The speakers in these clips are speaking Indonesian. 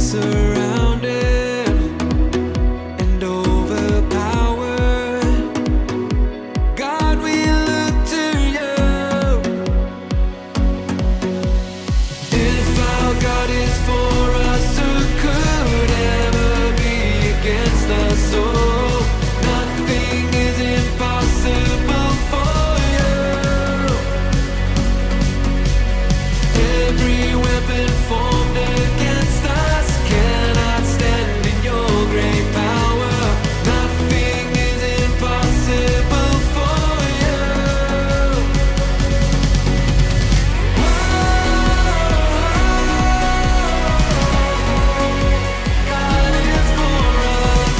surrounded and overpowered. God, we look to you. If our God is for us, who could ever be against us? Oh, nothing is impossible for you. Every weapon formed against us cannot stand in your great power. Nothing is impossible for you. God is for us.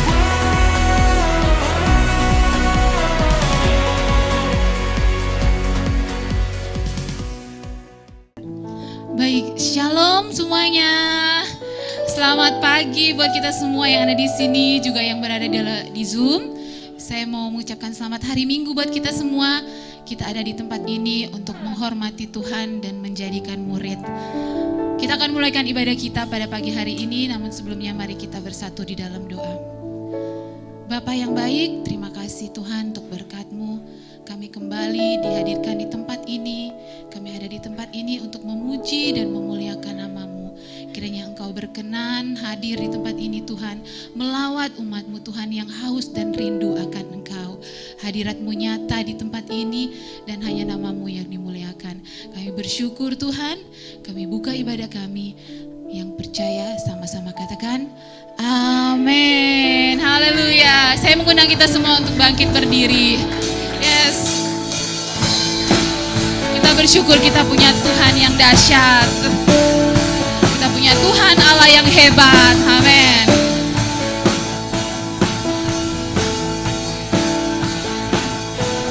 Baik, shalom semuanya. Selamat pagi buat kita semua yang ada di sini, juga yang berada di Zoom. Saya mau mengucapkan selamat hari Minggu buat kita semua. Kita ada di tempat ini untuk menghormati Tuhan dan menjadikan murid. Kita akan mulaikan ibadah kita pada pagi hari ini, namun sebelumnya mari kita bersatu di dalam doa. Bapa yang baik, terima kasih Tuhan untuk berkat-Mu. Kami kembali dihadirkan di tempat ini. Kami ada di tempat ini untuk memuji dan memuliakan nama-Mu. Kiranya Engkau berkenan hadir di tempat ini Tuhan, melawat umat-Mu Tuhan yang haus dan rindu akan Engkau. Hadirat-Mu nyata di tempat ini dan hanya nama-Mu yang dimuliakan. Kami bersyukur Tuhan, kami buka ibadah kami. Yang percaya sama-sama katakan amin. Haleluya. Saya mengundang kita semua untuk bangkit berdiri. Yes. Kita bersyukur kita punya Tuhan yang dahsyat. Kita punya Tuhan Allah yang hebat. Amin.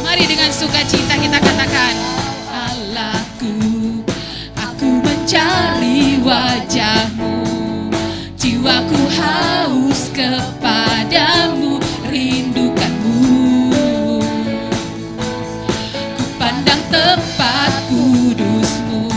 Mari dengan sukacita kita katakan, Allahku, aku mencari wajah-Mu. Jiwaku haus kepadamu, rindukan-Mu. Ku pandang tempat kudus-Mu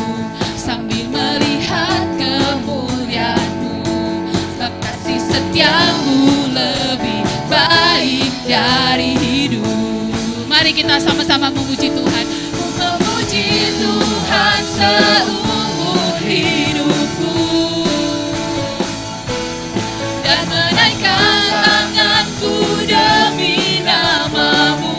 sambil melihat kemuliaan-Mu. Sebab kasih setia-Mu lebih baik dari hidup. Mari kita sama-sama memuji Tuhan. Ku memuji Tuhan seumur hidupku dan menaikkan tanganku demi nama-Mu.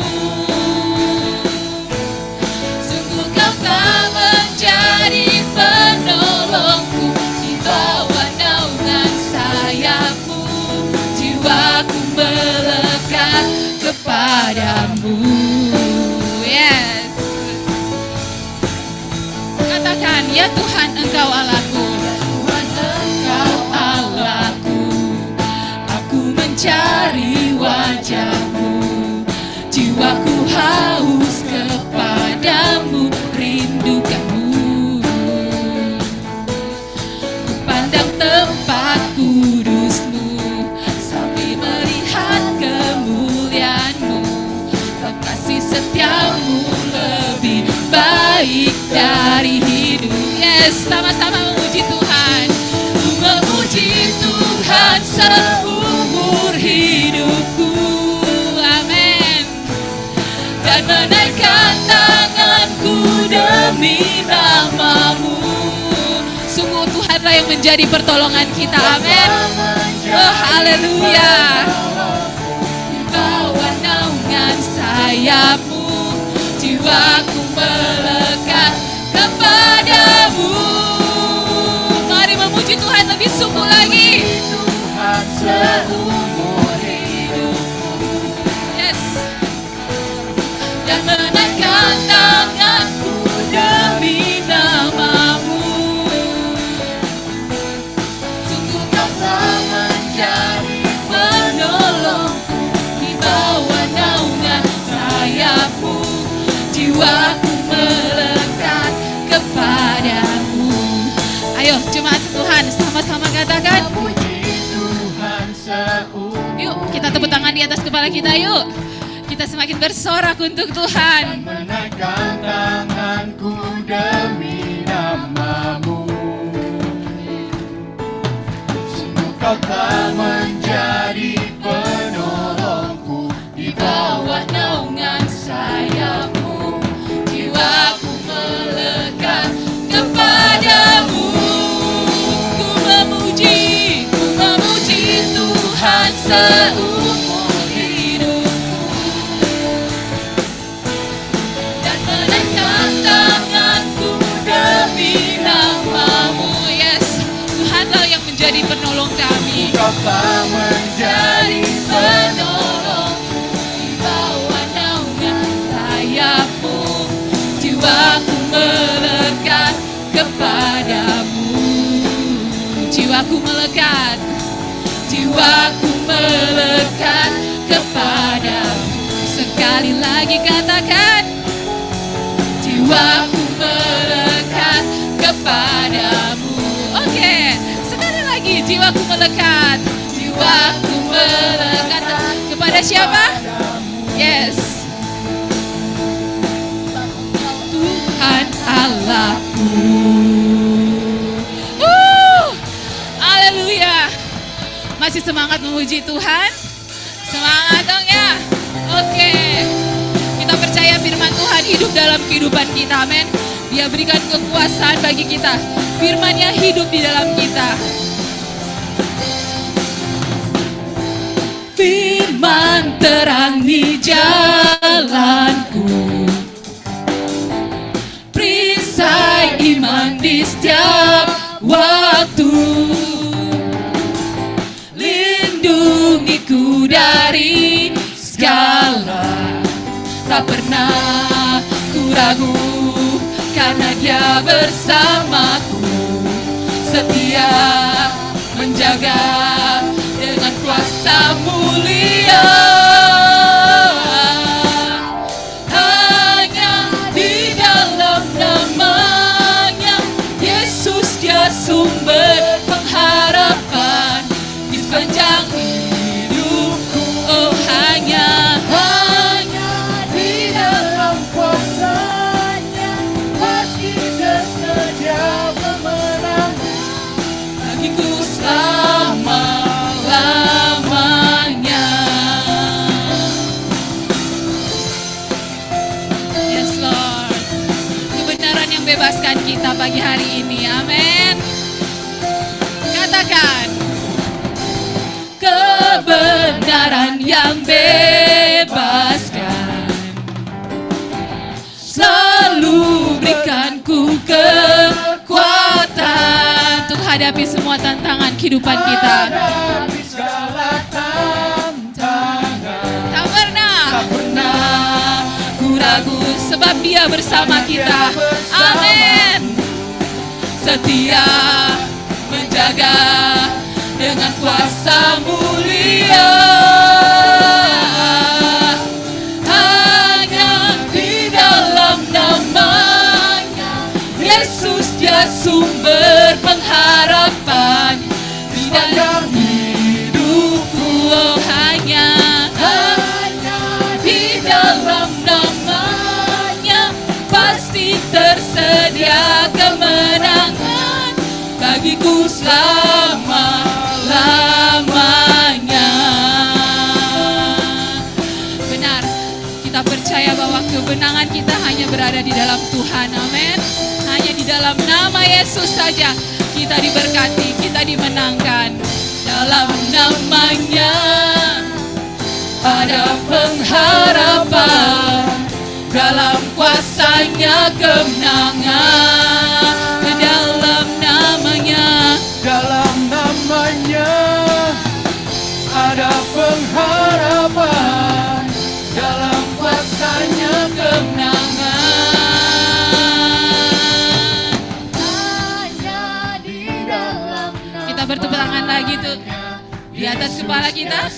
Sungguh Kau telah menjadi penolongku, di bawah naungan sayap-Mu jiwaku melekat kepadamu. Yes. Katakan, ya Tuhan Engkau Allahku. Tuhan Engkau Allahku, aku mencari wajah-Mu. Jiwaku haus kepadamu, rindukan-Mu. Ku pandang tempat kudus-Mu sambil melihat kemuliaan-Mu. Kasih setia-Mu lebih baik dari hidup. Yes, sama-sama memuji Tuhan. Ku memuji Tuhan seumur hidupku. Amin. Dan menaikkan tanganku demi nama-Mu. Sungguh Tuhanlah yang menjadi pertolongan kita. Amin. Oh, haleluya. Di bawah naungan sayap-Mu jiwaku melekat kepadamu. Mari memuji Tuhan lebih sungguh lagi. Tuhan seumur hidupku. Yes. Dan menaikkan tanganku demi nama-Mu. Sungguh Kau telah menjadi penolongku, di bawah naungan sayap-Mu jiwaku melekat kepadamu. Ayo jemaat Tuhan sama-sama katakan, puji Tuhan seumur. Yuk kita tepuk tangan di atas kepala kita yuk. Kita semakin bersorak untuk Tuhan. Menaikkan tanganku demi nama-Mu. Engkau telah menjadi penolongku. Di bawah naungan sayapmu, jiwaku melekat kepadamu. Ku memuji Tuhan seumur hidupku, dan menaikkan tanganku demi nama-Mu. Yes, Tuhanlah yang menjadi penolong kami. Engkau telah menjadi Penolong di bawah naungan sayapmu, jiwaku melekat kepadamu. Jiwaku melekat kepadamu. Sekali lagi katakan, jiwaku melekat kepadamu. Oke, sekali lagi, jiwaku melekat kepada siapa? Yes, Tuhan Allahku. Haleluya. Masih semangat memuji Tuhan? Semangat dong ya. Oke, kita percaya firman Tuhan hidup dalam kehidupan kita, amin. Dia berikan kekuasaan bagi kita. Firman-Nya hidup di dalam kita. Firman terangi jalanku, perisai iman di setiap waktu, lindungiku dari segala. Tak pernah ku ragu, karena Dia bersamaku, setia menjaga dengan kuasa mulia. Hanya di dalam nama-Nya Yesus, Dia sumber pengharapan di sepanjang hidupku. Oh, hanya di dalam kuasa-Nya pasti tersedia kemenangan bagiku selama-lamanya. Yes Lord, kebenaran yang bebaskan kita pagi hari ini, amin. Katakan, kebenaran yang bebaskan selalu berikanku kekuatan untuk hadapi semua tantangan kehidupan kita. hadapi segala tantangan. Tak pernah ku ragu, sebab Dia bersama kita. Amin. Setia menjaga dengan kuasa mulia. Hanya di dalam nama-Nya Yesus, Dia sumber pengharapan di dalam hidupku. Oh, hanya di dalam nama-Nya pasti tersedia kemenangan bagiku selama-lamanya. Benar, kita percaya bahwa kemenangan kita hanya berada di dalam Tuhan, amin. Hanya di dalam nama Yesus saja kita diberkati, kita dimenangkan. Dalam nama-Nya ada pengharapan, dalam kuasa-Nya kemenangan. Dalam nama-Nya, Dalam nama-Nya ada pengharapan, dalam kuasa-Nya kemenangan. hanya di dalam Kita bertepuk tangan lagi tuh di atas kepala kita.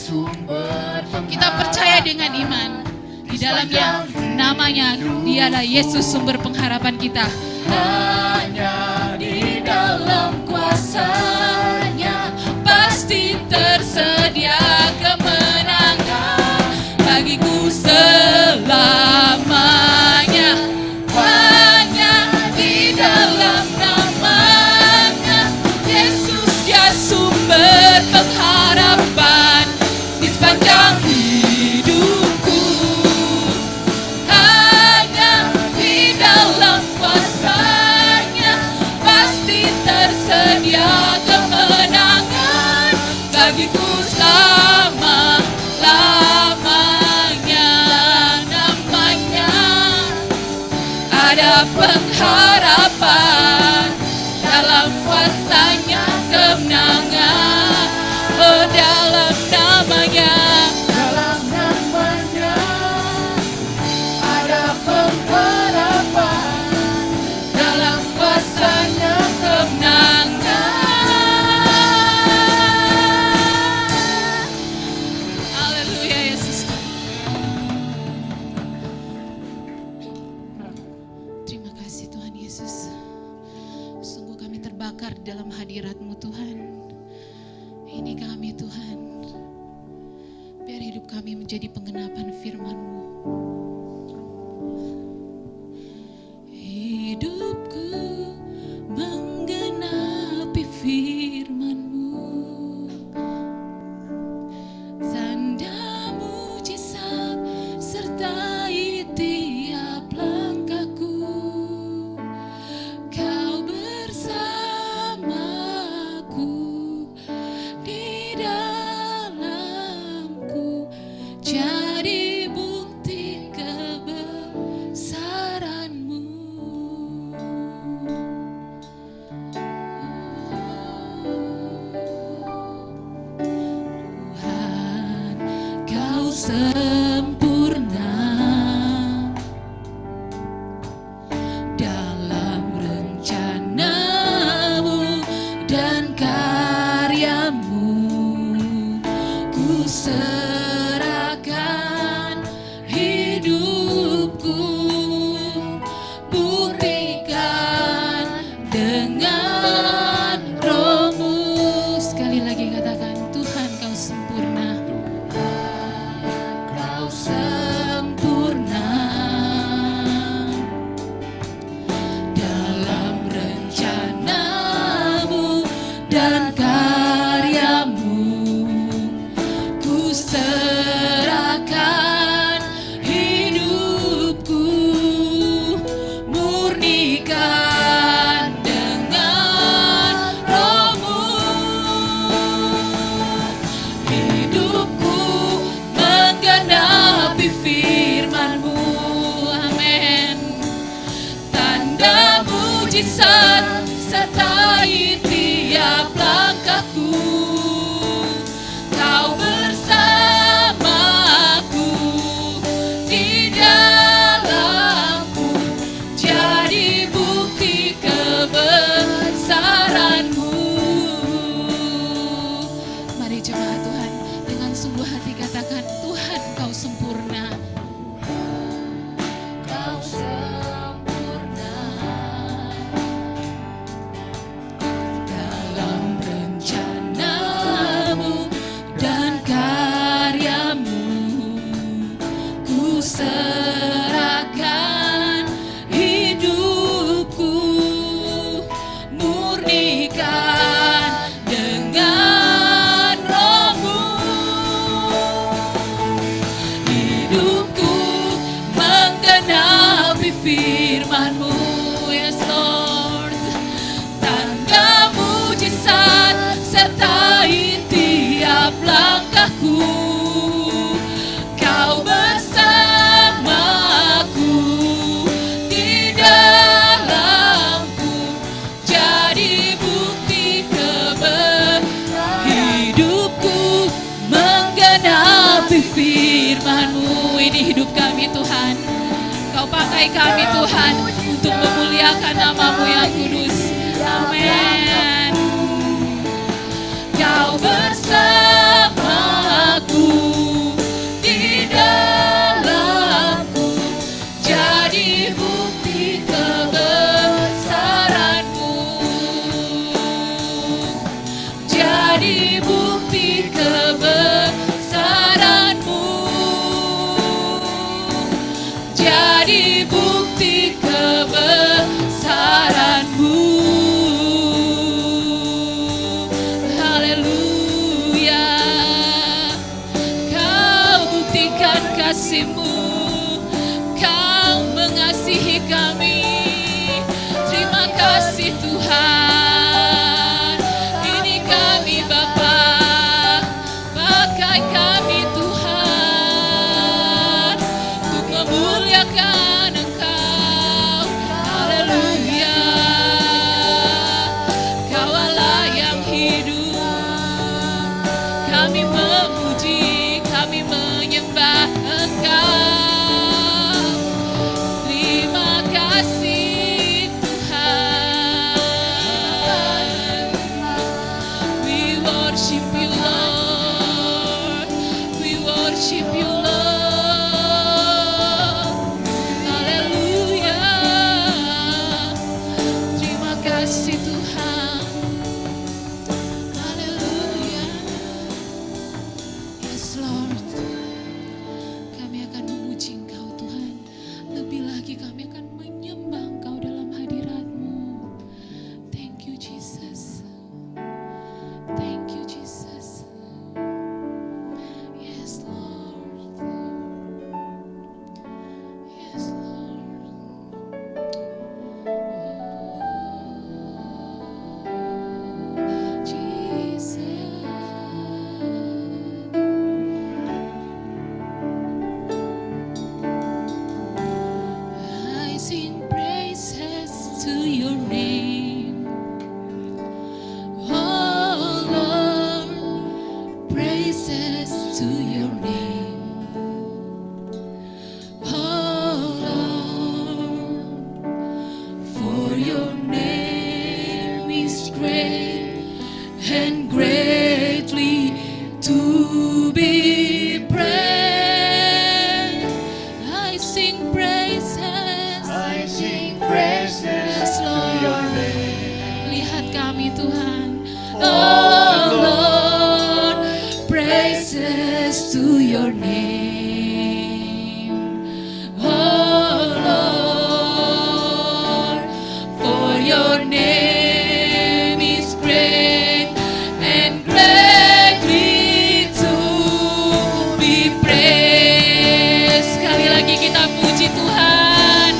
Kita percaya dengan iman di dalamnya namanya Dialah Yesus, sumber pengharapan kita. Hanya di dalam kuasa-Nya pasti tersedia kemenangan bagiku selamanya. Hanya di dalam nama-Nya Yesus, Dia sumber pengharapan kuasanya kemenangan. Oh, dalam namanya. Dalam namanya ada pengharapan, dalam kuasanya Kemenangan. Haleluya Yesus. Terima kasih Tuhan Yesus. Sungguh kami terbakar di dalam hadirat-Mu Tuhan. Ini kami Tuhan. Biar hidup kami menjadi penggenapan firman-Mu. Hidupku menggenapi firman-Mu. Tanda mujizat sertai tiap langkahku. Kau bersamaku di dalamku, jadi bukti kebesaran-Mu. Tuhan, Kau sempurna dalam rencana-Mu dan karya-Mu. Ku serahkan hidupku, buktikan dengan Roh-Mu. Sekali lagi katakan, Tuhan Kau sempurna. Kau sempurna dalam rencana-Mu dan karya-Mu. Ku serahkan hidupku, murnikan dengan Roh-Mu. Hidupku menggenapi firman-Mu. Amin. Tanda mujizat sertai tiap langkahku. Kau bersamaku di dalamku, jadi bukti kebesaran-Mu. Mari jemaat Tuhan, dengan sungguh hati katakan, Tuhan Kau sempurna. Kau sempurna dalam rencana-Mu dan karya-Mu. Ku serahkan hidupku, murnikan dengan Roh-Mu. Hidupku menggenapi firman-Mu. Yes Lord. Tanda mujizat sertai tiap langkahku. Kau bersamaku di dalamku, jadi bukti kebesaran. Hidupku menggenapi firman-Mu. Ini hidup kami Tuhan. Kau pakai kami Tuhan untuk memuliakan nama-Mu yang kudus. Amin. Kau bersamaku di dalamku, jadi bukti kebesaran-Mu. Jadi bukti kebesaran-Mu. Jadi bukti kebesaran-Mu. Haleluya. Kau buktikan kasih-Mu. Kau mengasihi kami. Terima kasih Tuhan. Ini kami Bapa. Pakai kami Tuhan untuk memuliakan Engkau. Haleluya. Kau and greatly to be praised. I sing praises. I sing praises Yes, to Lord. your name. Lihat kami Tuhan. Oh Lord, praises to your name. Oh Lord, for your name is great and greatly to be praised. Sekali lagi kita puji Tuhan.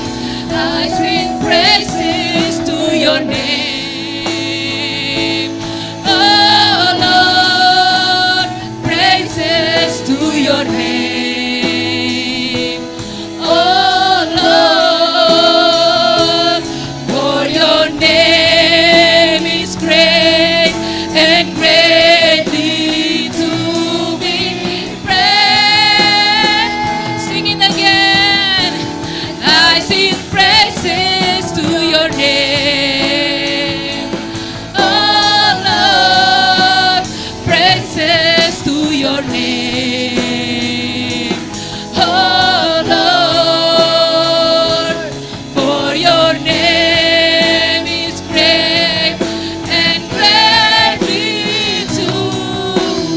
I sing praises to your name. Oh Lord, praises to your name. Oh Lord, for your name is great and greatly to be praised. Sing it again. I sing praises to your name. Oh Lord, praises to your name. Oh Lord, for your name is great and greatly to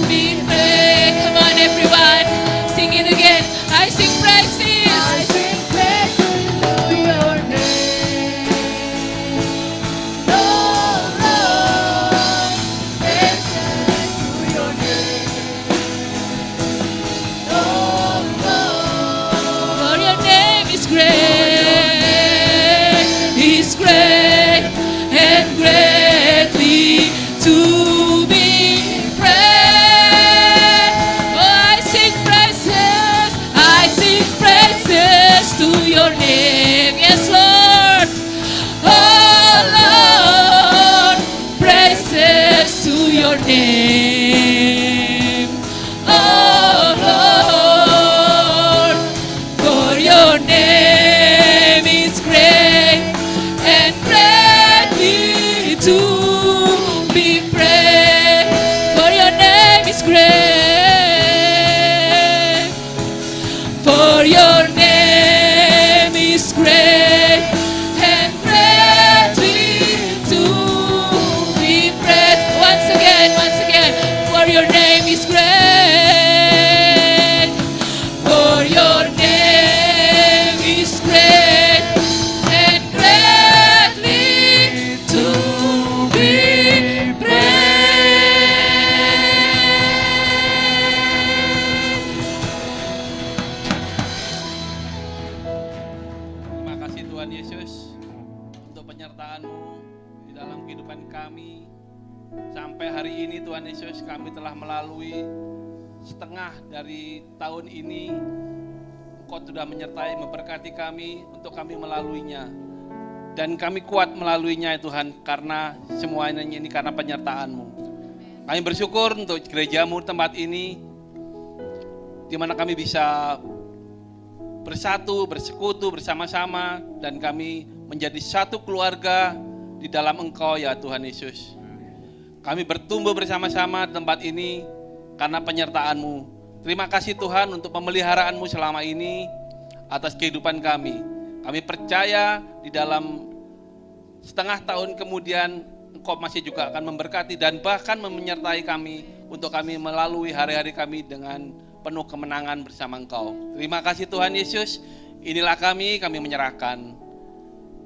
be praised. Come on, everyone, sing it again. I sing praises. I sing praises to your name. Oh Lord, praises to your name. Oh Lord, For your name is great and greatly to be praised. Oh, I sing praises to your name. Yes, Lord. Oh, Lord, praises to your name. Oh, Lord, for your name is great and greatly to be praised. For your name is great. For your name is great and greatly to be praised. Once again. For your name is great. For your name is great and greatly to be praised. Terima kasih Tuhan Yesus untuk penyertaan-Mu di dalam kehidupan kami. Sampai hari ini Tuhan Yesus, kami telah melalui setengah dari tahun ini. Engkau sudah menyertai, memberkati kami untuk kami melaluinya. Dan kami kuat melaluinya ya Tuhan, karena semuanya ini karena penyertaan-Mu. Kami bersyukur untuk gereja-Mu tempat ini, di mana kami bisa bersatu, bersekutu bersama-sama, dan kami menjadi satu keluarga di dalam Engkau ya Tuhan Yesus. Kami bertumbuh bersama-sama di tempat ini karena penyertaan-Mu. Terima kasih Tuhan untuk pemeliharaan-Mu selama ini atas kehidupan kami. Kami percaya di dalam setengah tahun kemudian Engkau masih juga akan memberkati dan bahkan menyertai kami untuk kami melalui hari-hari kami dengan penuh kemenangan bersama Engkau. Terima kasih Tuhan Yesus. Inilah kami menyerahkan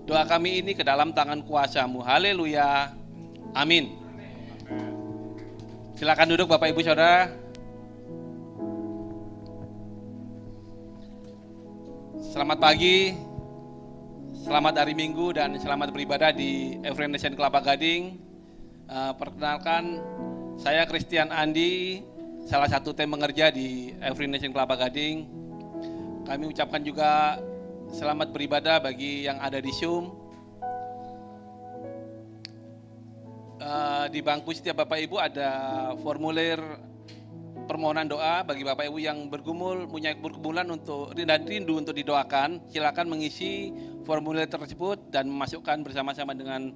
doa kami ini ke dalam tangan kuasa-Mu. Haleluya. Amin. Silakan duduk Bapak Ibu Saudara. Selamat pagi, selamat hari Minggu, dan selamat beribadah di Every Nation Kelapa Gading. Perkenalkan, saya Christian Andi, salah satu tim mengerja di Every Nation Kelapa Gading. Kami ucapkan juga selamat beribadah bagi yang ada di Zoom. Di bangku setiap Bapak Ibu ada formulir permohonan doa bagi Bapak Ibu yang bergumul, punya pergumulan untuk dan rindu untuk didoakan. Silakan mengisi formulir tersebut dan memasukkan bersama-sama dengan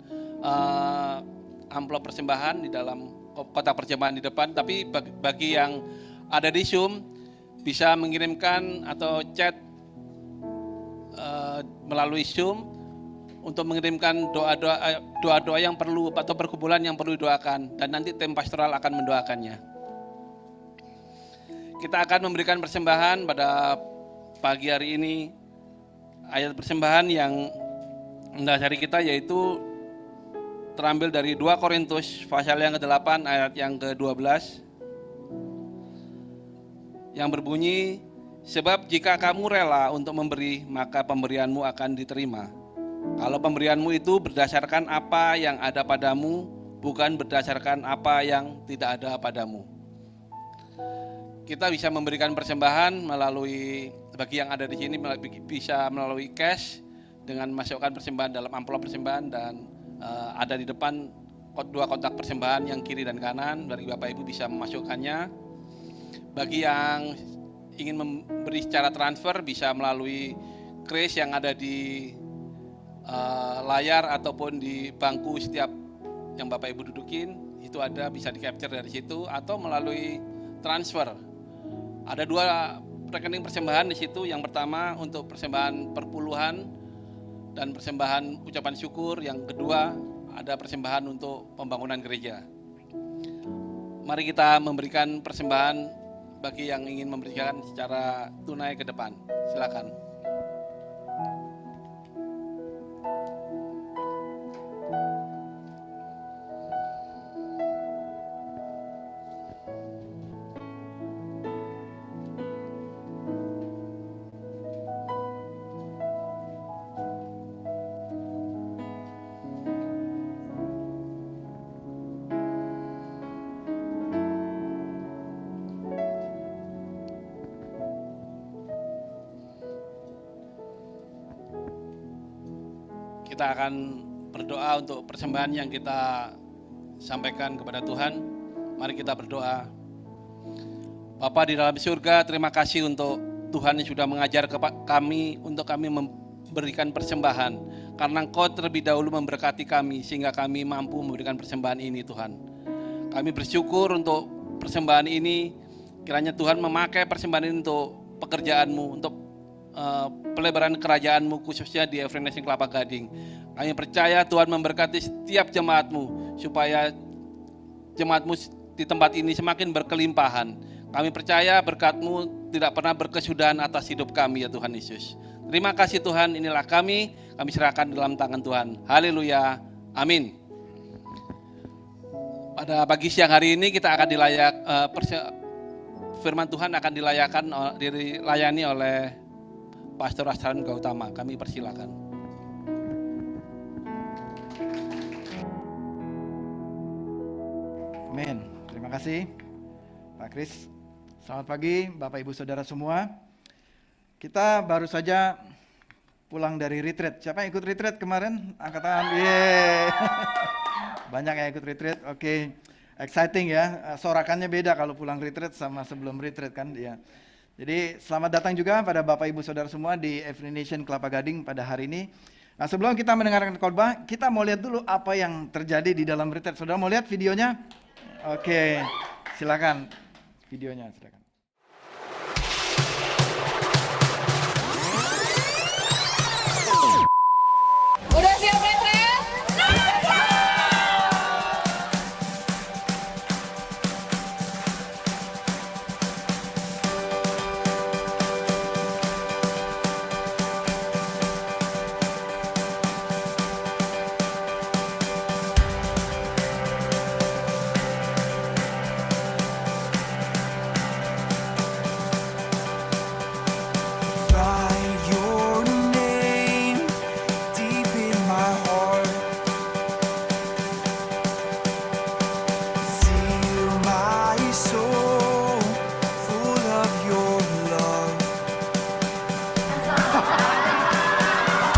amplop persembahan di dalam kotak persembahan di depan, tapi bagi yang ada di Zoom bisa mengirimkan atau chat melalui Zoom untuk mengirimkan doa-doa yang perlu atau pergumulan yang perlu didoakan, dan nanti tim pastoral akan mendoakannya. Kita akan memberikan persembahan pada pagi hari ini. Ayat persembahan yang mendasari kita yaitu terambil dari 2 Korintus pasal yang ke-8 ayat yang ke-12 yang berbunyi, sebab jika kamu rela untuk memberi, maka pemberianmu akan diterima. Kalau pemberianmu itu berdasarkan apa yang ada padamu, bukan berdasarkan apa yang tidak ada padamu. Kita bisa memberikan persembahan melalui, bagi yang ada di sini bisa melalui cash dengan masukkan persembahan dalam amplop persembahan, dan ada di depan 2 kotak persembahan yang kiri dan kanan, dari Bapak Ibu bisa memasukkannya. Bagi yang ingin memberi secara transfer bisa melalui kris yang ada di layar ataupun di bangku setiap yang Bapak Ibu dudukin, itu ada, bisa di capture dari situ, atau melalui transfer. Ada 2 rekening persembahan di situ. Yang pertama untuk persembahan perpuluhan dan persembahan ucapan syukur. Yang kedua ada persembahan untuk pembangunan gereja. Mari kita memberikan persembahan bagi yang ingin memberikan secara tunai ke depan. Silakan. Kita akan berdoa untuk persembahan yang kita sampaikan kepada Tuhan. Mari kita berdoa. Bapa di dalam surga, terima kasih untuk Tuhan yang sudah mengajar kami untuk kami memberikan persembahan. Karena Engkau terlebih dahulu memberkati kami sehingga kami mampu memberikan persembahan ini, Tuhan. Kami bersyukur untuk persembahan ini. Kiranya Tuhan memakai persembahan ini untuk pekerjaan-Mu, untuk pelebaran kerajaan-Mu khususnya di Every Nation Kelapa Gading. Kami percaya Tuhan memberkati setiap jemaat-Mu supaya jemaat-Mu di tempat ini semakin berkelimpahan. Kami percaya berkat-Mu tidak pernah berkesudahan atas hidup kami ya Tuhan Yesus. Terima kasih Tuhan, inilah kami serahkan dalam tangan Tuhan. Haleluya, amin. Pada pagi siang hari ini kita akan firman Tuhan akan dilayani oleh Pastor Astran Gautama. Kami persilakan. Amin. Terima kasih Pak Kris. Selamat pagi Bapak Ibu Saudara semua. Kita baru saja pulang dari retreat. Siapa yang ikut retreat kemarin? Angkat tangan. Yeay. Banyak yang ikut retreat. Oke. Exciting ya. Sorakannya beda kalau pulang retreat sama sebelum retreat kan ya. Jadi selamat datang juga pada Bapak Ibu Saudara semua di Every Nation Kelapa Gading pada hari ini. Nah sebelum kita mendengarkan khotbah, kita mau lihat dulu apa yang terjadi di dalam retreat. Saudara mau lihat videonya? Oke, silakan videonya silakan. Udah siap retret? Write your name deep in my heart. Seal my soul full of your love.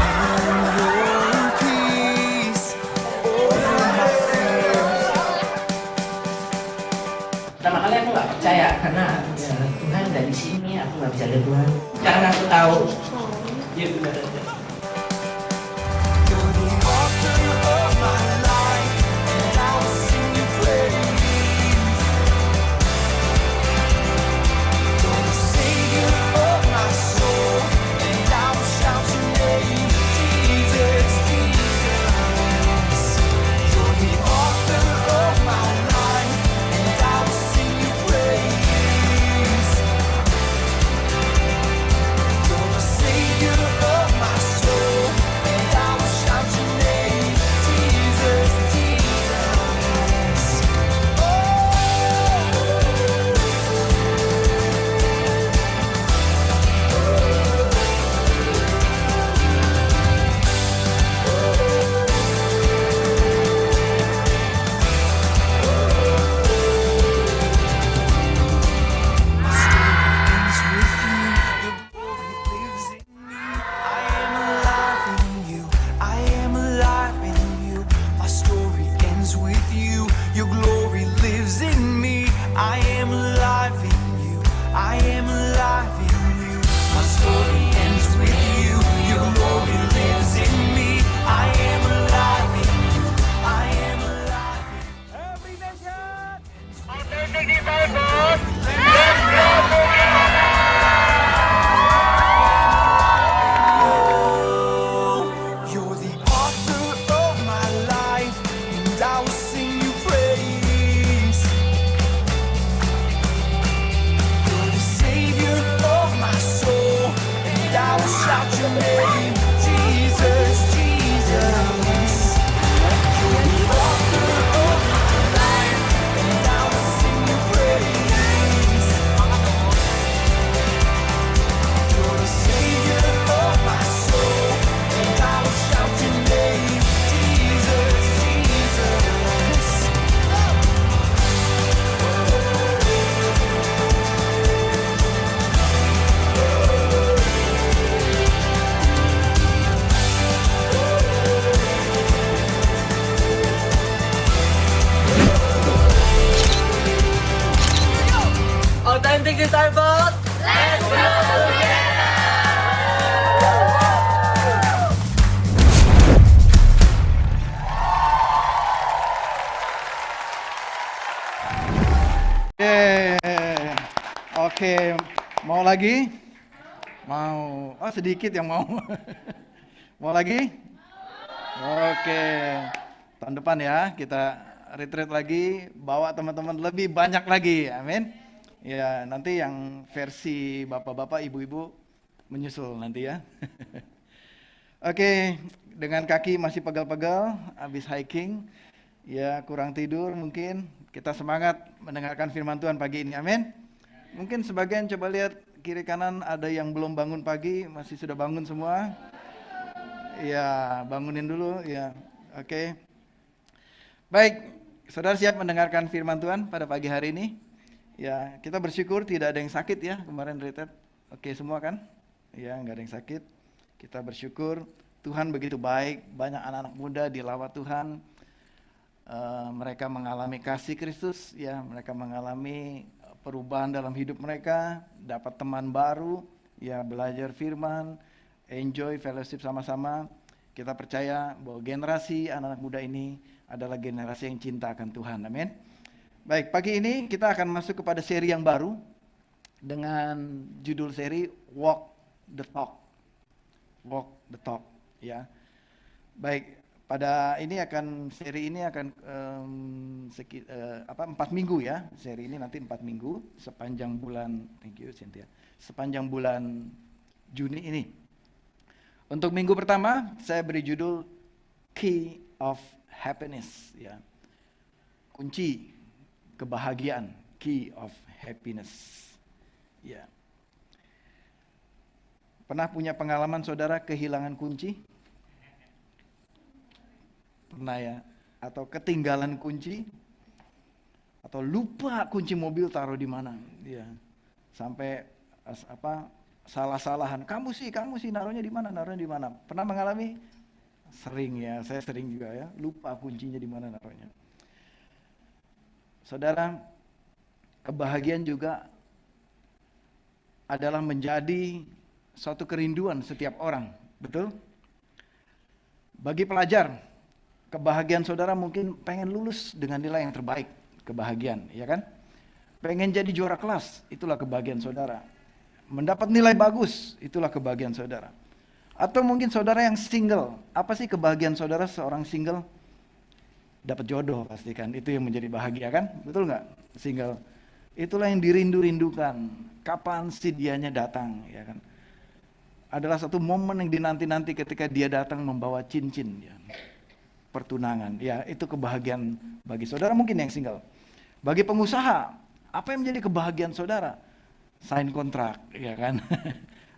And your peace over my fears. Pertama kali aku nggak percaya karena ya, Tuhan nggak di sini, aku nggak bisa lihat Tuhan. Sekarang aku tahu dia benar ada. You're the author of my life, and I I am alive in you. I am alive in you. My story ends with you. Your glory lives in me. I am alive in you. I am alive in you. Every nation. You're the author of my life, and I will sing you praise. You're the savior of my soul, and I will shout your name, Jesus, Jesus. You're the author of my life, and I will sing you praise. You're the savior of my soul, and I will shout your name, Jesus, Jesus. Authentic Disciple. Yeay. Oke, mau lagi? Mau. Oh, sedikit yang mau. Mau lagi? Oke. Tahun depan ya kita retreat lagi, bawa teman-teman lebih banyak lagi. Amin. Ya, nanti yang versi bapak-bapak, ibu-ibu menyusul nanti ya. Oke, dengan kaki masih pegal-pegal habis hiking, ya kurang tidur mungkin. Kita semangat mendengarkan firman Tuhan pagi ini. Amin. Mungkin sebagian coba lihat kiri kanan, ada yang belum bangun pagi, masih sudah bangun semua. Ya, bangunin dulu ya. Oke. Baik, saudara siap mendengarkan firman Tuhan pada pagi hari ini? Ya, kita bersyukur tidak ada yang sakit ya kemarin retreat. Oke semua kan? Ya, nggak ada yang sakit. Kita bersyukur Tuhan begitu baik, banyak anak-anak muda dilawat Tuhan. Mereka mengalami kasih Kristus, ya, mereka mengalami perubahan dalam hidup mereka, dapat teman baru, ya, belajar firman, enjoy fellowship sama-sama. Kita percaya bahwa generasi anak-anak muda ini adalah generasi yang cinta akan Tuhan. Amin. Baik, pagi ini kita akan masuk kepada seri yang baru dengan judul seri Walk the Talk. Walk the Talk, ya. Baik, pada seri ini akan 4 minggu ya. Seri ini nanti 4 minggu sepanjang bulan, thank you Cynthia, sepanjang bulan Juni ini. Untuk minggu pertama saya beri judul Key of Happiness, ya. Kunci kebahagiaan, Key of Happiness. Ya. Pernah punya pengalaman saudara kehilangan kunci? Pernah ya? Atau ketinggalan kunci? Atau lupa kunci mobil taruh di mana? Ya. Sampai salah-salahan. Kamu sih naruhnya di mana? Naruhnya di mana? Pernah mengalami? Sering ya, saya sering juga ya, lupa kuncinya di mana naruhnya. Saudara, kebahagiaan juga adalah menjadi suatu kerinduan setiap orang, betul? Bagi pelajar, kebahagiaan saudara mungkin pengen lulus dengan nilai yang terbaik, kebahagiaan, ya kan? Pengen jadi juara kelas, itulah kebahagiaan saudara. Mendapat nilai bagus, itulah kebahagiaan saudara. Atau mungkin saudara yang single, apa sih kebahagiaan saudara seorang single? Dapat jodoh pasti kan, itu yang menjadi bahagia kan, betul nggak? Single, itulah yang dirindu-rindukan. Kapan sih dianya datang, ya kan? Adalah satu momen yang dinanti-nanti ketika dia datang membawa cincin, ya. Pertunangan, ya itu kebahagiaan bagi saudara mungkin yang single. Bagi pengusaha, apa yang menjadi kebahagiaan saudara? Sign kontrak, ya kan?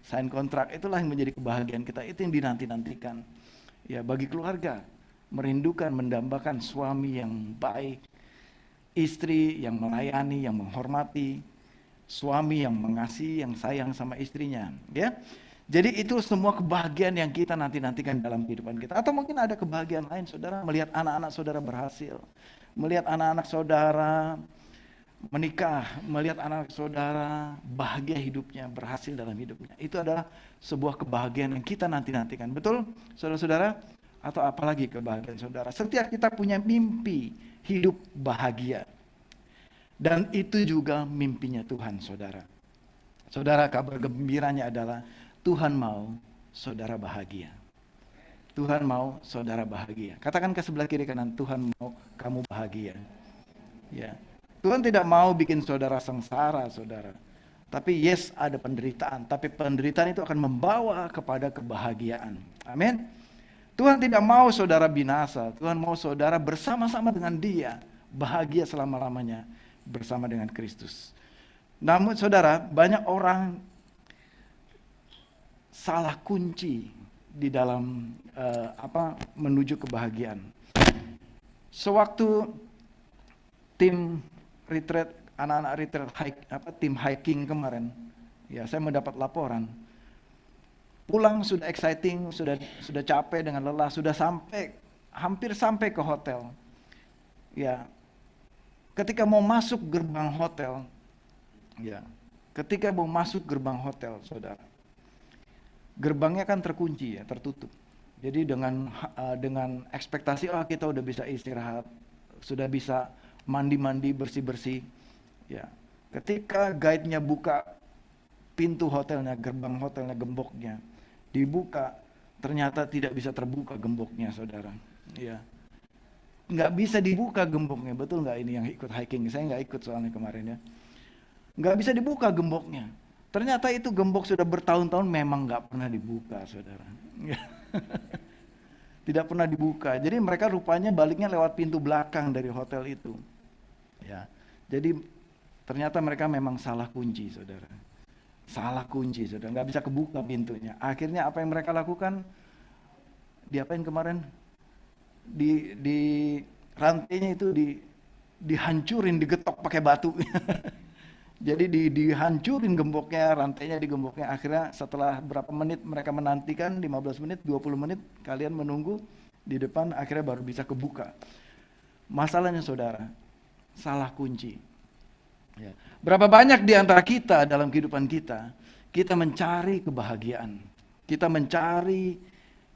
Sign kontrak, itulah yang menjadi kebahagiaan kita, itu yang dinanti-nantikan. Ya, bagi keluarga, merindukan, mendambakan suami yang baik, istri yang melayani, yang menghormati, suami yang mengasihi, yang sayang sama istrinya, ya. Jadi itu semua kebahagiaan yang kita nanti-nantikan dalam kehidupan kita. Atau mungkin ada kebahagiaan lain, saudara, melihat anak-anak saudara berhasil, melihat anak-anak saudara menikah, melihat anak saudara bahagia hidupnya, berhasil dalam hidupnya. Itu adalah sebuah kebahagiaan yang kita nanti-nantikan. Betul, saudara-saudara? Atau apalagi kebahagiaan saudara? Setiap kita punya mimpi hidup bahagia. Dan itu juga mimpinya Tuhan, saudara. Saudara, kabar gembiranya adalah Tuhan mau saudara bahagia. Tuhan mau saudara bahagia. Katakan ke sebelah kiri kanan, Tuhan mau kamu bahagia. Ya. Tuhan tidak mau bikin saudara sengsara, saudara. Tapi yes, ada penderitaan. Tapi penderitaan itu akan membawa kepada kebahagiaan. Amin. Tuhan tidak mau saudara binasa. Tuhan mau saudara bersama-sama dengan Dia. Bahagia selama-lamanya bersama dengan Kristus. Namun saudara, banyak orang salah kunci di dalam menuju kebahagiaan. Sewaktu tim retreat, anak-anak retreat tim hiking kemarin, ya saya mendapat laporan. Pulang sudah exciting, sudah capek dengan lelah, sudah hampir sampai ke hotel. Ya, ketika mau masuk gerbang hotel, saudara, gerbangnya kan terkunci ya, tertutup. Jadi dengan ekspektasi kita udah bisa istirahat, sudah bisa mandi-mandi, bersih-bersih. Ya, ketika guide-nya buka pintu hotelnya, gerbang hotelnya, gemboknya dibuka, ternyata tidak bisa terbuka gemboknya, saudara. Ya, nggak bisa dibuka gemboknya, betul nggak ini yang ikut hiking? Saya nggak ikut soalnya kemarin ya. Nggak bisa dibuka gemboknya. Ternyata itu gembok sudah bertahun-tahun memang nggak pernah dibuka, saudara. Tidak pernah dibuka. Jadi mereka rupanya baliknya lewat pintu belakang dari hotel itu. Ya, jadi ternyata mereka memang salah kunci, saudara. Salah kunci, saudara. Nggak bisa kebuka pintunya. Akhirnya apa yang mereka lakukan? Diapain kemarin? Di rantainya itu dihancurin, digetok pakai batu. Jadi dihancurin gemboknya, rantainya digemboknya. Akhirnya setelah berapa menit mereka menantikan, 15 menit, 20 menit, kalian menunggu di depan, akhirnya baru bisa kebuka. Masalahnya saudara, salah kunci. Ya. Berapa banyak di antara kita dalam kehidupan kita mencari kebahagiaan, kita mencari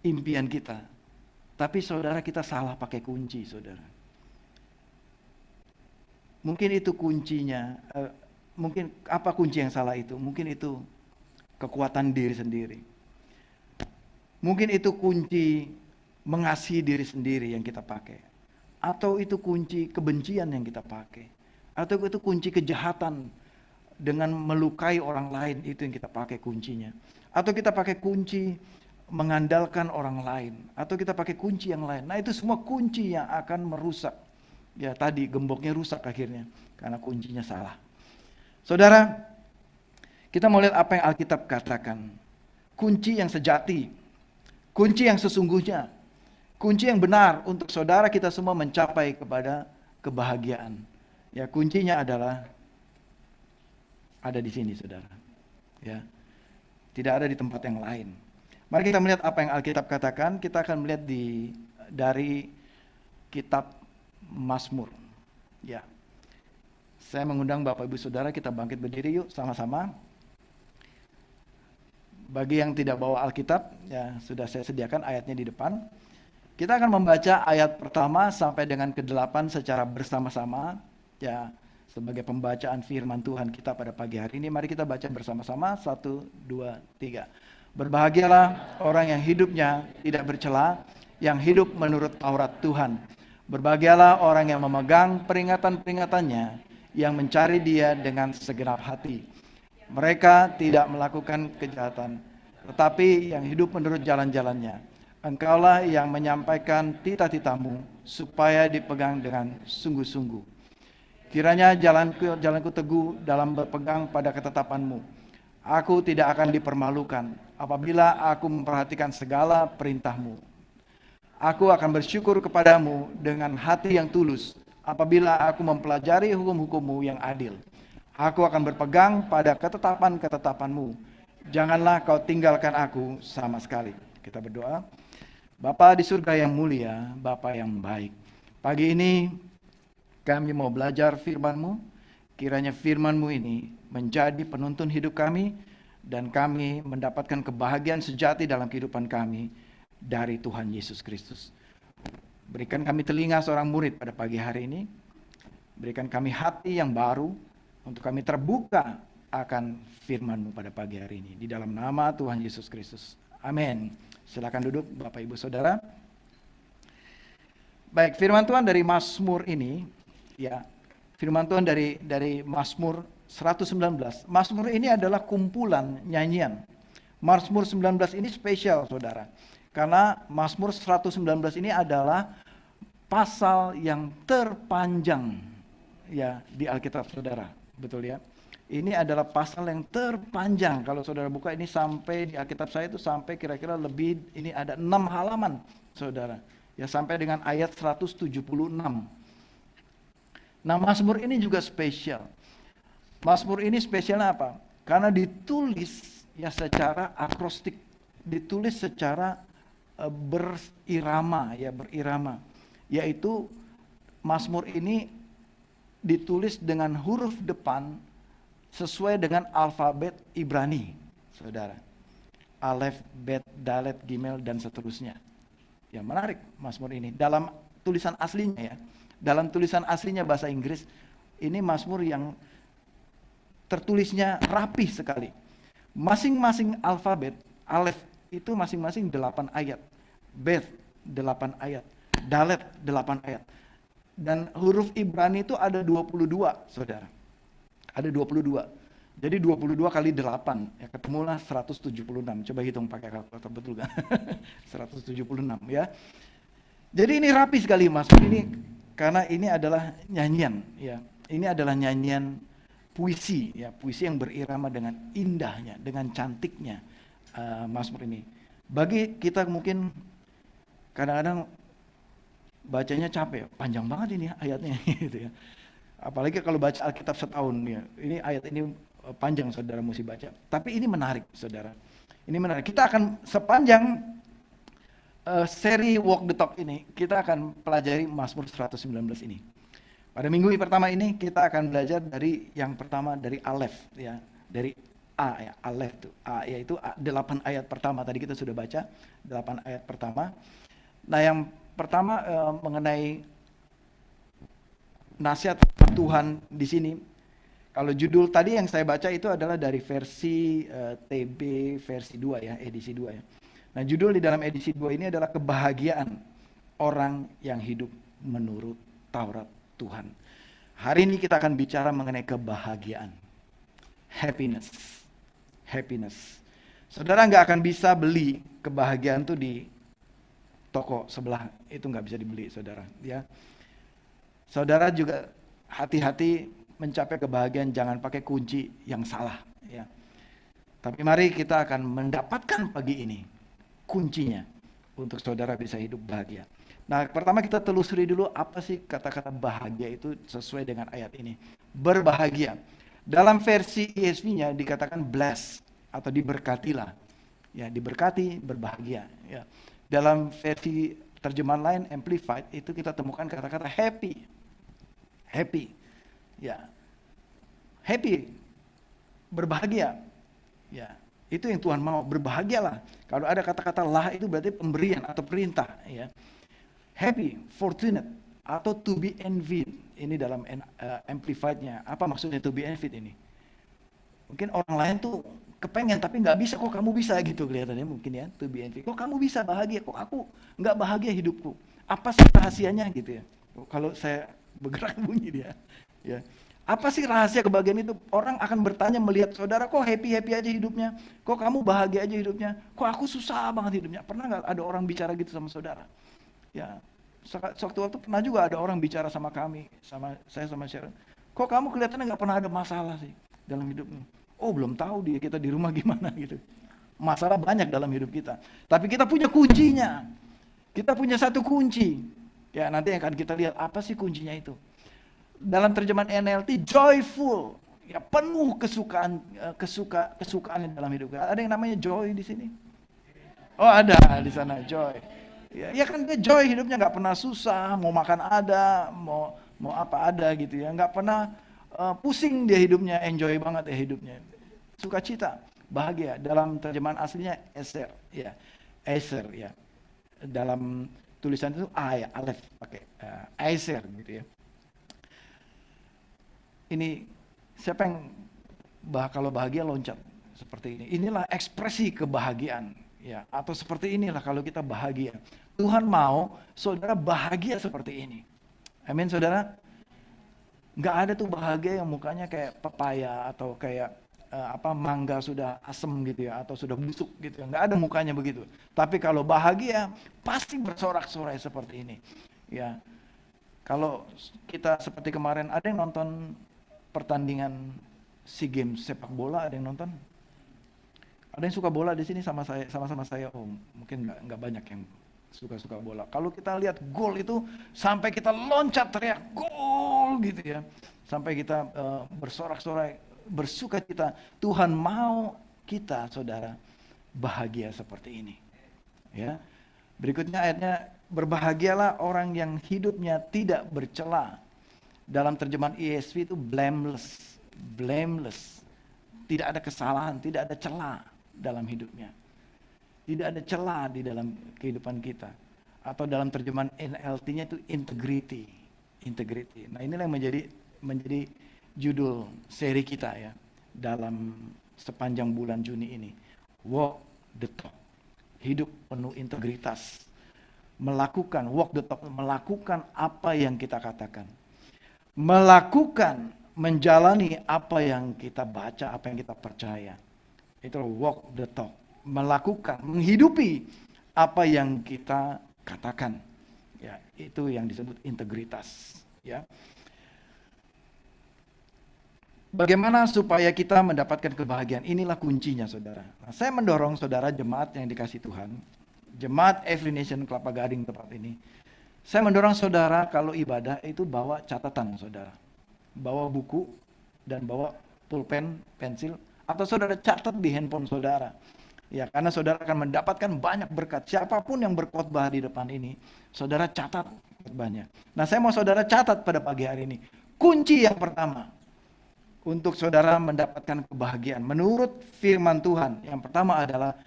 impian kita. Tapi saudara, kita salah pakai kunci, saudara. Mungkin itu kuncinya, mungkin apa kunci yang salah itu? Mungkin itu kekuatan diri sendiri. Mungkin itu kunci mengasihi diri sendiri yang kita pakai. Atau itu kunci kebencian yang kita pakai. Atau itu kunci kejahatan dengan melukai orang lain, itu yang kita pakai kuncinya. Atau kita pakai kunci mengandalkan orang lain. Atau kita pakai kunci yang lain. Nah, itu semua kunci yang akan merusak. Ya tadi gemboknya rusak akhirnya karena kuncinya salah. Saudara, kita mau lihat apa yang Alkitab katakan. Kunci yang sejati, kunci yang sesungguhnya, kunci yang benar untuk saudara kita semua mencapai kepada kebahagiaan. Ya, kuncinya adalah ada di sini, saudara. Ya, tidak ada di tempat yang lain. Mari kita melihat apa yang Alkitab katakan. Kita akan melihat dari kitab Mazmur. Ya. Saya mengundang Bapak Ibu Saudara, kita bangkit berdiri yuk sama-sama. Bagi yang tidak bawa Alkitab, ya sudah saya sediakan ayatnya di depan. Kita akan membaca ayat pertama sampai dengan ke-8 secara bersama-sama. Ya, sebagai pembacaan firman Tuhan kita pada pagi hari ini. Mari kita baca bersama-sama. 1, 2, 3. Berbahagialah orang yang hidupnya tidak bercela, yang hidup menurut Taurat Tuhan. Berbahagialah orang yang memegang peringatan-peringatannya, yang mencari Dia dengan segenap hati. Mereka tidak melakukan kejahatan, tetapi yang hidup menurut jalan-jalannya. Engkaulah yang menyampaikan tita-titamu supaya dipegang dengan sungguh-sungguh. Kiranya jalanku teguh dalam berpegang pada ketetapan-Mu. Aku tidak akan dipermalukan apabila aku memperhatikan segala perintah-Mu. Aku akan bersyukur kepadamu dengan hati yang tulus apabila aku mempelajari hukum-hukum-Mu yang adil. Aku akan berpegang pada ketetapan-ketetapan-Mu. Janganlah kau tinggalkan aku sama sekali. Kita berdoa. Bapa di surga yang mulia, Bapa yang baik. Pagi ini kami mau belajar firman-Mu. Kiranya firman-Mu ini menjadi penuntun hidup kami, dan kami mendapatkan kebahagiaan sejati dalam kehidupan kami dari Tuhan Yesus Kristus. Berikan kami telinga seorang murid pada pagi hari ini. Berikan kami hati yang baru untuk kami terbuka akan firman-Mu pada pagi hari ini. Di dalam nama Tuhan Yesus Kristus. Amin. Silakan duduk Bapak Ibu Saudara. Baik, firman Tuhan dari Mazmur ini, ya, firman Tuhan dari Mazmur 119. Mazmur ini adalah kumpulan nyanyian. Mazmur 19 ini spesial, Saudara. Karena Mazmur 119 ini adalah pasal yang terpanjang ya di Alkitab, Saudara. Betul ya? Ini adalah pasal yang terpanjang. Kalau Saudara buka ini sampai di Alkitab saya itu sampai kira-kira lebih, ini ada 6 halaman, Saudara. Ya, sampai dengan ayat 176. Nah, Mazmur ini juga spesial. Mazmur ini spesialnya apa? Karena ditulis ya secara akrostik, ditulis secara berirama, yaitu Mazmur ini ditulis dengan huruf depan sesuai dengan alfabet Ibrani, Saudara. Alef, Bet, Dalet, Gimel, dan seterusnya. Ya, menarik Mazmur ini. Dalam tulisan aslinya ya, dalam tulisan aslinya bahasa Inggris, ini Mazmur yang tertulisnya rapih sekali. Masing-masing alfabet, Alef itu masing-masing 8 ayat. Bet 8 ayat. Dalet 8 ayat. Dan huruf Ibrani itu ada 22, Saudara. Ada 22. Jadi 22 kali 8, ya ketemulah 176. Coba hitung pakai kalkulator, betul kan? 176 ya. Jadi ini rapi sekali Mas. Ini karena ini adalah nyanyian ya. Ini adalah nyanyian puisi ya, puisi yang berirama dengan indahnya, dengan cantiknya Mazmur ini. Bagi kita mungkin kadang-kadang bacanya capek, panjang banget ini ayatnya gitu ya. Apalagi kalau baca Alkitab setahun ya. Ini ayat ini panjang, Saudara mesti baca. Tapi ini menarik, Saudara. Ini menarik. Kita akan sepanjang seri Walk the Talk ini, kita akan pelajari Mazmur 119 ini. Pada minggu pertama ini kita akan belajar dari yang pertama, dari Alef ya, dari A ya, Alef itu A, yaitu 8 ayat pertama. Tadi kita sudah baca 8 ayat pertama. Nah, yang pertama mengenai nasihat Tuhan di sini. Kalau judul tadi yang saya baca itu adalah dari versi TB versi 2 ya, edisi 2 ya. Nah, judul di dalam edisi 2 ini adalah kebahagiaan orang yang hidup menurut Taurat Tuhan. Hari ini kita akan bicara mengenai kebahagiaan. Happiness. Happiness. Saudara nggak akan bisa beli kebahagiaan tuh di toko sebelah, itu nggak bisa dibeli, Saudara ya. Saudara juga hati-hati mencapai kebahagiaan, jangan pakai kunci yang salah ya. Tapi mari kita akan mendapatkan pagi ini kuncinya untuk saudara bisa hidup bahagia. Nah, pertama kita telusuri dulu apa sih kata-kata bahagia itu sesuai dengan ayat ini. Berbahagia. Dalam versi ESV-nya dikatakan blessed atau diberkatilah. Ya, diberkati, berbahagia ya. Dalam versi terjemahan lain Amplified itu kita temukan kata-kata happy. Happy. Ya. Happy. Berbahagia. Ya. Itu yang Tuhan mau, berbahagialah. Kalau ada kata-kata lah itu berarti pemberian atau perintah ya. Happy, fortunate atau to be envied. Ini dalam Amplified-nya. Apa maksudnya to be envied ini? Mungkin orang lain tuh kepengen tapi nggak bisa, kok kamu bisa gitu kelihatannya mungkin ya, to be envied. Kok kamu bisa bahagia, kok aku nggak bahagia hidupku? Apa sih rahasianya gitu ya? Kalau saya bergerak bunyi dia. Ya. Apa sih rahasia kebahagiaan itu? Orang akan bertanya melihat saudara, kok happy-happy aja hidupnya? Kok kamu bahagia aja hidupnya? Kok aku susah banget hidupnya? Pernah nggak ada orang bicara gitu sama saudara? Ya, waktu pernah juga ada orang bicara sama kami, sama saya sama Sharon. Kok kamu kelihatannya nggak pernah ada masalah sih dalam hidupmu? Oh, belum tahu dia kita di rumah gimana gitu. Masalah banyak dalam hidup kita. Tapi kita punya kuncinya. Kita punya satu kunci. Ya, nanti akan kita lihat apa sih kuncinya itu. Dalam terjemahan NLT, joyful, ya penuh kesukaan dalam hidup. Ada yang namanya joy di sini? Oh, ada di sana joy. Ya kan dia joy, hidupnya nggak pernah susah, mau makan ada, mau apa ada gitu ya, nggak pernah pusing dia hidupnya, enjoy banget ya hidupnya. Sukacita, bahagia. Dalam terjemahan aslinya eser, ya. Eser, ya. Dalam tulisan itu A ya, alef pakai eser gitu ya. Ini siapa yang kalau bahagia loncat seperti ini. Inilah ekspresi kebahagiaan, ya. Atau seperti inilah kalau kita bahagia. Tuhan mau saudara bahagia seperti ini. Amin, saudara. Nggak ada tuh bahagia yang mukanya kayak pepaya atau kayak mangga sudah asem gitu ya, atau sudah busuk gitu ya. Nggak ada mukanya begitu. Tapi kalau bahagia pasti bersorak-sorai seperti ini. Ya, kalau kita seperti kemarin, ada yang nonton pertandingan SEA Games sepak bola, ada yang nonton? Ada yang suka bola di sini sama-sama saya? Oh, mungkin nggak banyak yang suka bola. Kalau kita lihat gol itu sampai kita loncat teriak gol gitu ya, sampai kita bersorak-sorai, bersukacita. Tuhan mau kita, saudara, bahagia seperti ini. Ya. Berikutnya ayatnya, berbahagialah orang yang hidupnya tidak bercela. Dalam terjemahan ESV itu blameless, blameless. Tidak ada kesalahan, tidak ada celah dalam hidupnya. Tidak ada celah di dalam kehidupan kita. Atau dalam terjemahan NLT-nya itu integrity, integrity. Nah, inilah yang menjadi judul seri kita ya dalam sepanjang bulan Juni ini. Walk the talk. Hidup penuh integritas. Melakukan, walk the talk, melakukan apa yang kita katakan. Melakukan, menjalani apa yang kita baca, apa yang kita percaya. Itu walk the talk. Melakukan, menghidupi apa yang kita katakan. Ya, itu yang disebut integritas, ya. Bagaimana supaya kita mendapatkan kebahagiaan? Inilah kuncinya, saudara. Nah, saya mendorong saudara jemaat yang dikasih Tuhan, jemaat Every Nation Kelapa Gading tempat ini. Saya mendorong saudara kalau ibadah itu bawa catatan, saudara. Bawa buku dan bawa pulpen, pensil, atau saudara catat di handphone saudara. Ya, karena saudara akan mendapatkan banyak berkat. Siapapun yang berkhotbah di depan ini, saudara catat khotbahnya. Nah, saya mau saudara catat pada pagi hari ini. Kunci yang pertama untuk saudara mendapatkan kebahagiaan menurut firman Tuhan, yang pertama adalah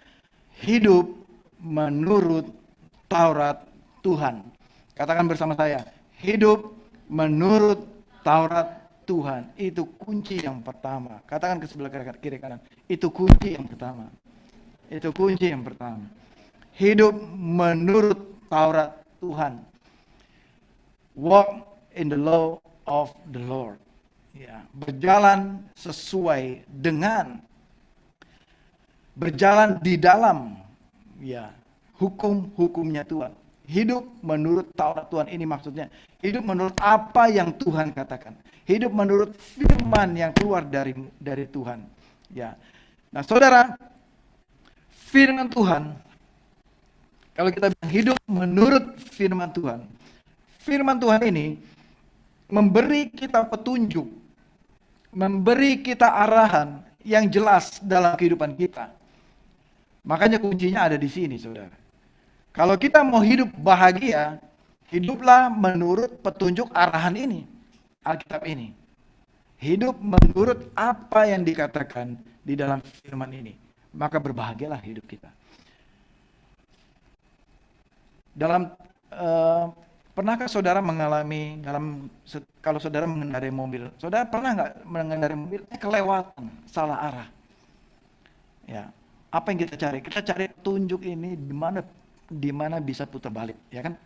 hidup menurut Taurat Tuhan. Katakan bersama saya, hidup menurut Taurat Tuhan. Itu kunci yang pertama. Katakan ke sebelah kiri kanan, itu kunci yang pertama. Itu kunci yang pertama. Hidup menurut Taurat Tuhan. Walk in the law of the Lord. Ya, berjalan sesuai dengan, berjalan di dalam, ya, hukum-hukumnya Tuhan. Hidup menurut Taurat Tuhan, ini maksudnya hidup menurut apa yang Tuhan katakan. Hidup menurut firman yang keluar dari Tuhan. Ya. Nah, saudara, firman Tuhan, kalau kita bilang hidup menurut firman Tuhan ini memberi kita petunjuk, memberi kita arahan yang jelas dalam kehidupan kita. Makanya kuncinya ada di sini, saudara. Kalau kita mau hidup bahagia, hiduplah menurut petunjuk arahan ini, Alkitab ini. Hidup menurut apa yang dikatakan di dalam firman ini. Maka berbahagialah hidup kita. Pernahkah saudara mengalami kalau saudara mengendarai mobil, saudara pernah nggak mengendarai mobil kelewatan, salah arah? Ya, apa yang kita cari? Kita cari petunjuk ini di mana bisa putar balik, ya kan?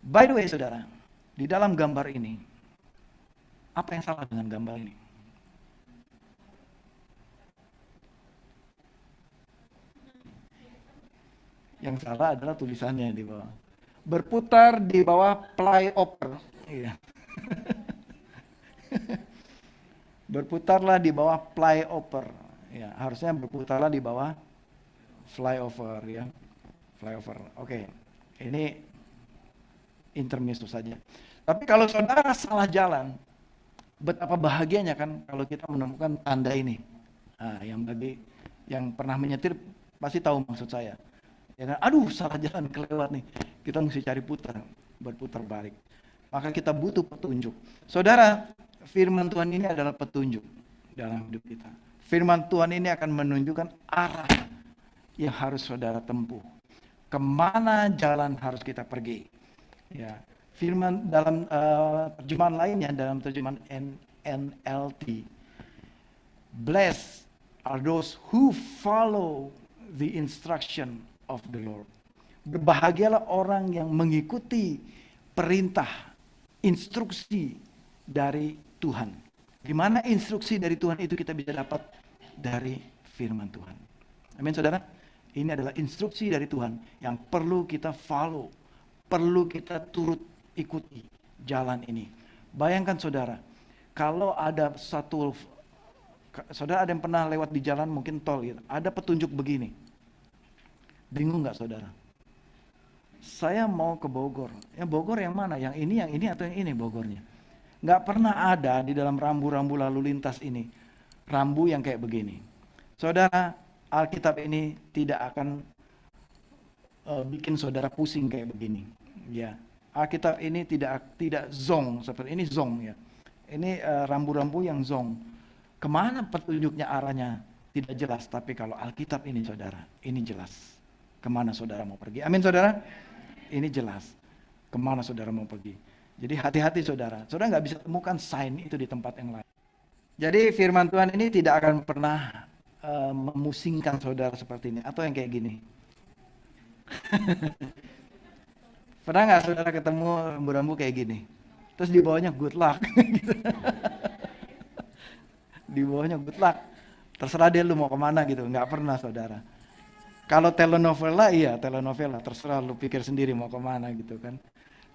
By the way, saudara, di dalam gambar ini, apa yang salah dengan gambar ini? Yang salah adalah tulisannya di bawah. Berputar di bawah flyover. Iya. Berputarlah di bawah flyover. Ya, harusnya berputarlah di bawah flyover, ya. Flyover. Oke. Ini intermezzo saja. Tapi kalau saudara salah jalan, betapa bahagianya kan kalau kita menemukan tanda ini. Nah, yang pernah menyetir pasti tahu maksud saya. Ya kan? Aduh, salah jalan, kelewat nih. Kita mesti cari berputar balik. Maka kita butuh petunjuk. Saudara, firman Tuhan ini adalah petunjuk dalam hidup kita. Firman Tuhan ini akan menunjukkan arah yang harus saudara tempuh. Kemana jalan harus kita pergi. Ya, firman dalam terjemahan lainnya, dalam terjemahan NLT, blessed are those who follow the instruction of the Lord. Berbahagialah orang yang mengikuti perintah, instruksi dari Tuhan. Gimana instruksi dari Tuhan itu kita bisa dapat dari firman Tuhan. Amin saudara. Ini adalah instruksi dari Tuhan yang perlu kita follow, perlu kita turut ikuti jalan ini. Bayangkan saudara, kalau ada saudara ada yang pernah lewat di jalan mungkin tol gitu, ada petunjuk begini. Bingung nggak saudara? Saya mau ke Bogor. Ya Bogor yang mana? Yang ini atau yang ini Bogornya? Nggak pernah ada di dalam rambu-rambu lalu lintas ini rambu yang kayak begini. Saudara, Alkitab ini tidak akan bikin saudara pusing kayak begini. Ya, Alkitab ini tidak zong seperti ini, zong ya. Ini rambu-rambu yang zong. Kemana petunjuknya arahnya tidak jelas. Tapi kalau Alkitab ini saudara, ini jelas. Kemana saudara mau pergi? Amin saudara. Ini jelas. Kemana saudara mau pergi. Jadi hati-hati saudara. Saudara nggak bisa temukan sign itu di tempat yang lain. Jadi firman Tuhan ini tidak akan pernah memusingkan saudara seperti ini. Atau yang kayak gini. Pernah nggak saudara ketemu rambu-rambu kayak gini? Terus di bawahnya good luck. Di bawahnya good luck. Terserah deh lu mau kemana gitu. Nggak pernah saudara. Kalau telenovela, iya telenovela. Terserah lu pikir sendiri mau kemana gitu kan.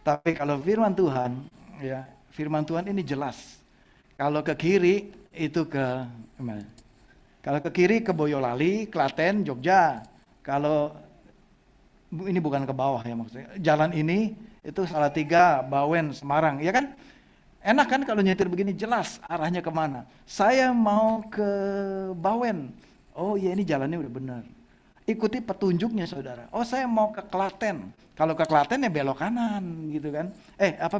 Tapi kalau firman Tuhan, ya firman Tuhan ini jelas. Kalau ke kiri itu ke mana? Kalau ke kiri ke Boyolali, Klaten, Jogja. Kalau ini bukan ke bawah ya maksudnya. Jalan ini itu Salatiga, Bawen, Semarang, ya kan? Enak kan kalau nyetir begini jelas arahnya kemana. Saya mau ke Bawen. Oh iya ini jalannya udah benar. Ikuti petunjuknya saudara. Oh saya mau ke Klaten. Kalau ke Klaten ya belok kanan gitu kan.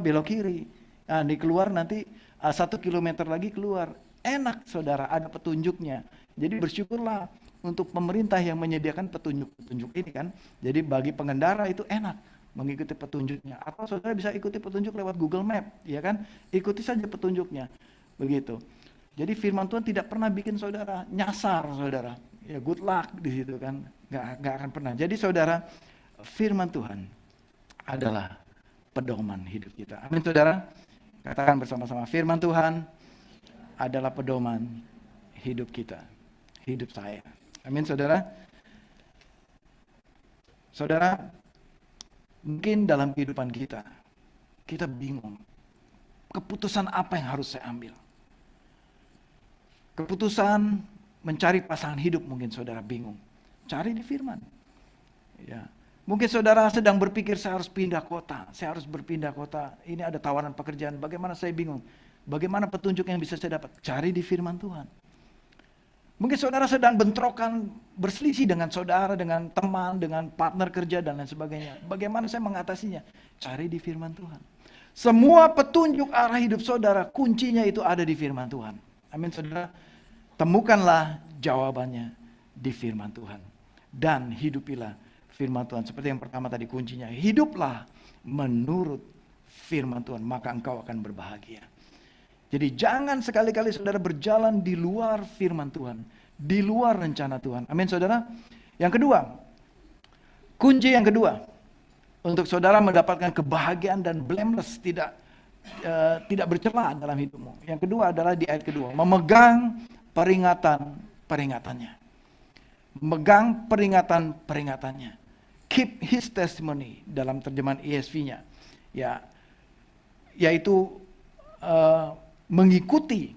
Belok kiri. Nah di keluar nanti 1 kilometer lagi keluar. Enak saudara ada petunjuknya. Jadi bersyukurlah untuk pemerintah yang menyediakan petunjuk-petunjuk ini kan. Jadi bagi pengendara itu enak mengikuti petunjuknya. Atau saudara bisa ikuti petunjuk lewat Google Map, ya kan? Ikuti saja petunjuknya. Begitu. Jadi firman Tuhan tidak pernah bikin saudara nyasar saudara. Ya good luck di situ kan. Nggak akan pernah. Jadi saudara, firman Tuhan adalah pedoman hidup kita. Amin saudara. Katakan bersama-sama, firman Tuhan adalah pedoman hidup kita. Hidup saya. Amin saudara. Saudara, mungkin dalam kehidupan kita bingung. Keputusan apa yang harus saya ambil? Keputusan mencari pasangan hidup mungkin saudara bingung. Cari di firman. Ya. Mungkin saudara sedang berpikir saya harus pindah kota. Saya harus berpindah kota. Ini ada tawaran pekerjaan. Bagaimana saya bingung? Bagaimana petunjuk yang bisa saya dapat? Cari di firman Tuhan. Mungkin saudara sedang bentrokan, berselisih dengan saudara, dengan teman, dengan partner kerja dan lain sebagainya. Bagaimana saya mengatasinya? Cari di firman Tuhan. Semua petunjuk arah hidup saudara, kuncinya itu ada di firman Tuhan. Amin saudara. Temukanlah jawabannya di firman Tuhan. Dan hidupilah firman Tuhan. Seperti yang pertama tadi kuncinya. Hiduplah menurut firman Tuhan. Maka engkau akan berbahagia. Jadi jangan sekali-kali saudara berjalan di luar firman Tuhan. Di luar rencana Tuhan. Amin saudara. Yang kedua. Kunci yang kedua. Untuk saudara mendapatkan kebahagiaan dan blameless. Tidak bercela dalam hidupmu. Yang kedua adalah di ayat kedua. Memegang peringatannya. Memegang peringatannya. Keep his testimony dalam terjemahan ESV-nya. Ya, yaitu mengikuti,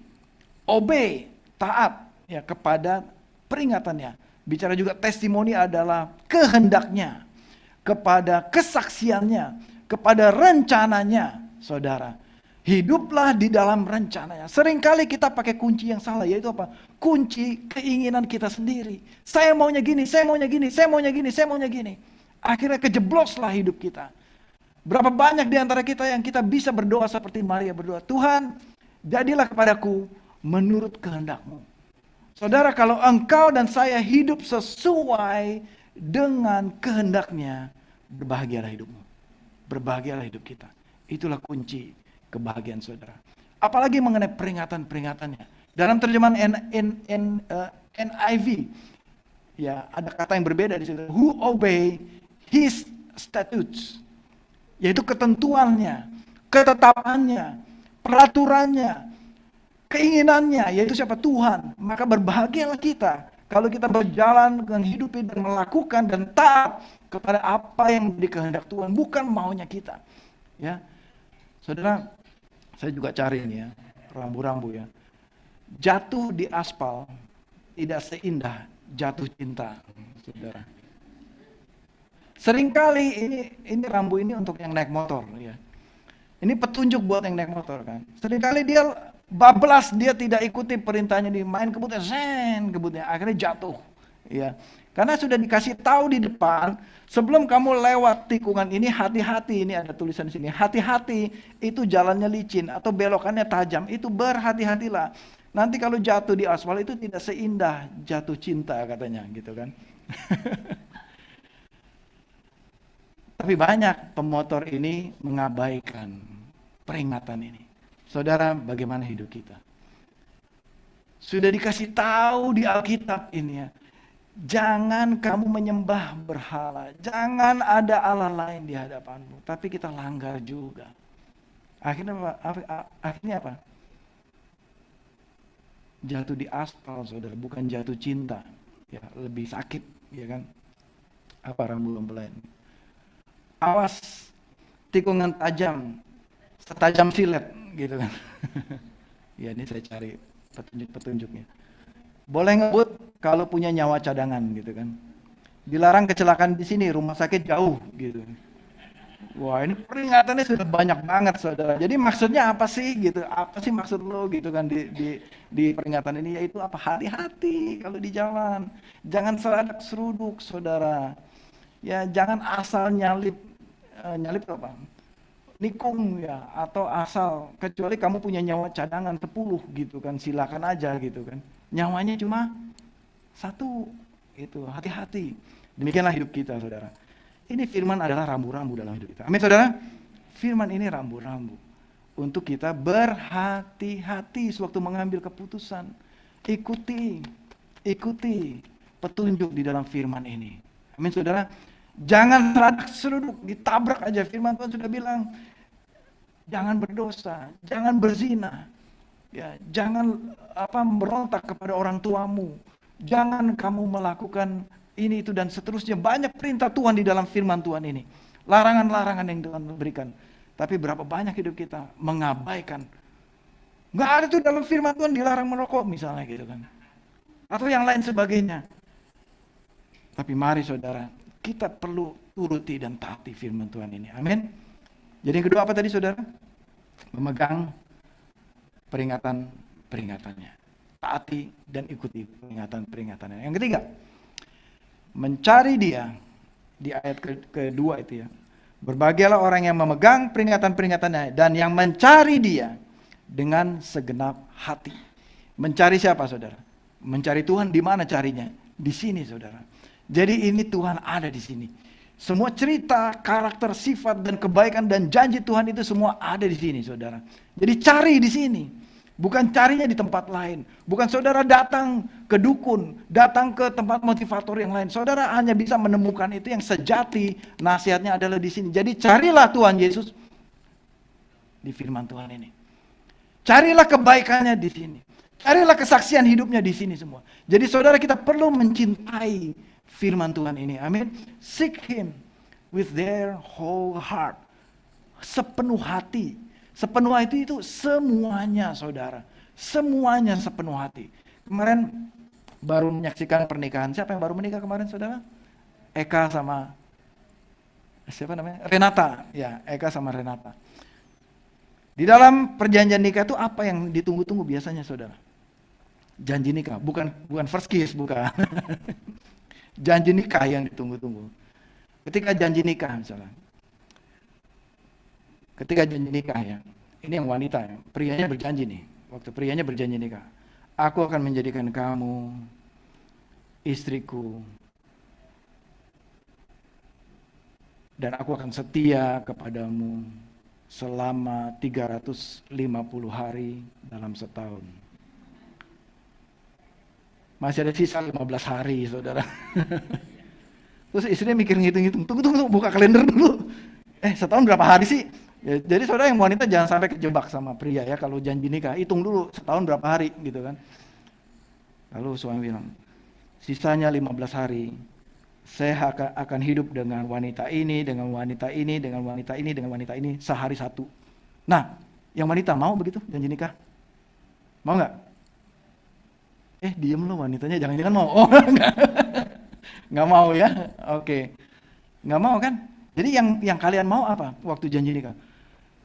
obey, taat ya kepada peringatannya. Bicara juga testimoni adalah kehendaknya, kepada kesaksiannya, kepada rencananya, saudara. Hiduplah di dalam rencananya. Seringkali kita pakai kunci yang salah, yaitu apa? Kunci keinginan kita sendiri. Saya maunya gini, saya maunya gini, saya maunya gini, saya maunya gini. Akhirnya kejebloslah hidup kita. Berapa banyak di antara kita yang kita bisa berdoa seperti Maria berdoa. Tuhan, jadilah kepadaku menurut kehendak-Mu. Saudara, kalau engkau dan saya hidup sesuai dengan kehendak-Nya, berbahagialah hidupmu. Berbahagialah hidup kita. Itulah kunci kebahagiaan saudara. Apalagi mengenai peringatan-peringatannya. Dalam terjemahan NIV, ya ada kata yang berbeda di situ. Who obey His statutes, yaitu ketentuannya, ketetapannya, peraturannya, keinginannya, yaitu siapa? Tuhan. Maka berbahagialah kita kalau kita berjalan menghidupi dan melakukan dan taat kepada apa yang menjadi kehendak Tuhan, bukan maunya kita. Ya, saudara, saya juga cari ini ya, rambu-rambu ya. Jatuh di aspal tidak seindah jatuh cinta, saudara. Seringkali ini rambu ini untuk yang naik motor ya. Ini petunjuk buat yang naik motor kan. Seringkali dia bablas, dia tidak ikuti perintahnya, di main kebutnya, kebutnya akhirnya jatuh. Ya. Karena sudah dikasih tahu di depan, sebelum kamu lewat tikungan ini, hati-hati, ini ada tulisan di sini, hati-hati, itu jalannya licin atau belokannya tajam, itu berhati-hatilah. Nanti kalau jatuh di aspal itu tidak seindah jatuh cinta katanya, gitu kan. Tapi banyak pemotor ini mengabaikan peringatan ini. Saudara, bagaimana hidup kita? Sudah dikasih tahu di Alkitab ini ya. Jangan kamu menyembah berhala. Jangan ada Allah lain di hadapanmu. Tapi kita langgar juga. Akhirnya apa? Jatuh di aspal, saudara. Bukan jatuh cinta. Ya, lebih sakit, ya kan? Apa rambu-rambu lain? Awas, tikungan tajam, setajam silet, gitu kan. Ya, ini saya cari petunjuk-petunjuknya. Boleh ngebut kalau punya nyawa cadangan, gitu kan. Dilarang kecelakaan di sini, rumah sakit jauh, gitu. Wah, ini peringatannya sudah banyak banget, saudara. Jadi maksudnya apa sih, gitu? Apa sih maksud lo, gitu kan, di peringatan ini? Yaitu apa? Hati-hati kalau di jalan. Jangan seradak seruduk, saudara. Ya, jangan asal nyalip apa? Nikung ya, atau asal, kecuali kamu punya nyawa cadangan 10 gitu kan, silakan aja gitu kan. Nyawanya cuma 1, itu hati-hati. Demikianlah hidup kita, saudara. Ini firman adalah rambu-rambu dalam hidup kita. Amin, saudara. Firman ini rambu-rambu untuk kita berhati-hati sewaktu mengambil keputusan. Ikuti petunjuk di dalam firman ini. Amin, saudara. Jangan seradak seruduk, ditabrak aja. Firman Tuhan sudah bilang, jangan berdosa, jangan berzina, ya, jangan berontak kepada orang tuamu, jangan kamu melakukan ini itu dan seterusnya. Banyak perintah Tuhan di dalam firman Tuhan ini, larangan-larangan yang Tuhan berikan. Tapi berapa banyak hidup kita mengabaikan. Nggak ada tuh dalam firman Tuhan dilarang merokok misalnya gitu kan, atau yang lain sebagainya. Tapi mari saudara, kita perlu turuti dan taati firman Tuhan ini. Amin. Jadi yang kedua apa tadi, saudara? Memegang peringatan-peringatannya. Taati dan ikuti peringatan-peringatannya. Yang ketiga, mencari Dia. Di ayat kedua itu ya. Berbahagialah orang yang memegang peringatan-peringatannya dan yang mencari Dia dengan segenap hati. Mencari siapa, saudara? Mencari Tuhan. Di mana carinya? Di sini, saudara. Jadi ini Tuhan ada di sini. Semua cerita, karakter, sifat, dan kebaikan dan janji Tuhan itu semua ada di sini, saudara. Jadi cari di sini. Bukan carinya di tempat lain. Bukan saudara datang ke dukun, datang ke tempat motivator yang lain. Saudara hanya bisa menemukan itu yang sejati, nasihatnya adalah di sini. Jadi carilah Tuhan Yesus di firman Tuhan ini. Carilah kebaikannya di sini. Carilah kesaksian hidupnya di sini semua. Jadi saudara, kita perlu mencintai firman Tuhan ini. Amin. Seek Him with their whole heart. Sepenuh hati. Sepenuh hati itu semuanya, saudara. Semuanya sepenuh hati. Kemarin baru menyaksikan pernikahan. Siapa yang baru menikah kemarin, saudara? Eka sama siapa namanya? Renata. Ya, Eka sama Renata. Di dalam perjanjian nikah itu apa yang ditunggu-tunggu biasanya, saudara? Janji nikah, bukan first kiss, bukan. Janji nikah yang ditunggu-tunggu. Ketika janji nikah misalnya. Ketika janji nikah ya. Ini yang wanita ya. Prianya berjanji nih. Waktu prianya berjanji nikah. Aku akan menjadikan kamu istriku. Dan aku akan setia kepadamu selama 350 hari dalam setahun. Masih ada sisa 15 hari, saudara. Terus istrinya mikir ngitung-ngitung. Tunggu, buka kalender dulu. Setahun berapa hari sih? Ya, jadi saudara yang wanita jangan sampai kejebak sama pria ya. Kalau janji nikah, hitung dulu setahun berapa hari gitu kan. Lalu suami bilang, sisanya 15 hari. Saya akan hidup dengan wanita ini, dengan wanita ini, dengan wanita ini, dengan wanita ini, sehari satu. Nah, yang wanita mau begitu janji nikah? Mau nggak? Diem loh wanitanya, jangan-jangan mau. Oh, nggak mau ya? Oke. Nggak mau kan? Jadi yang kalian mau apa waktu janji nikah?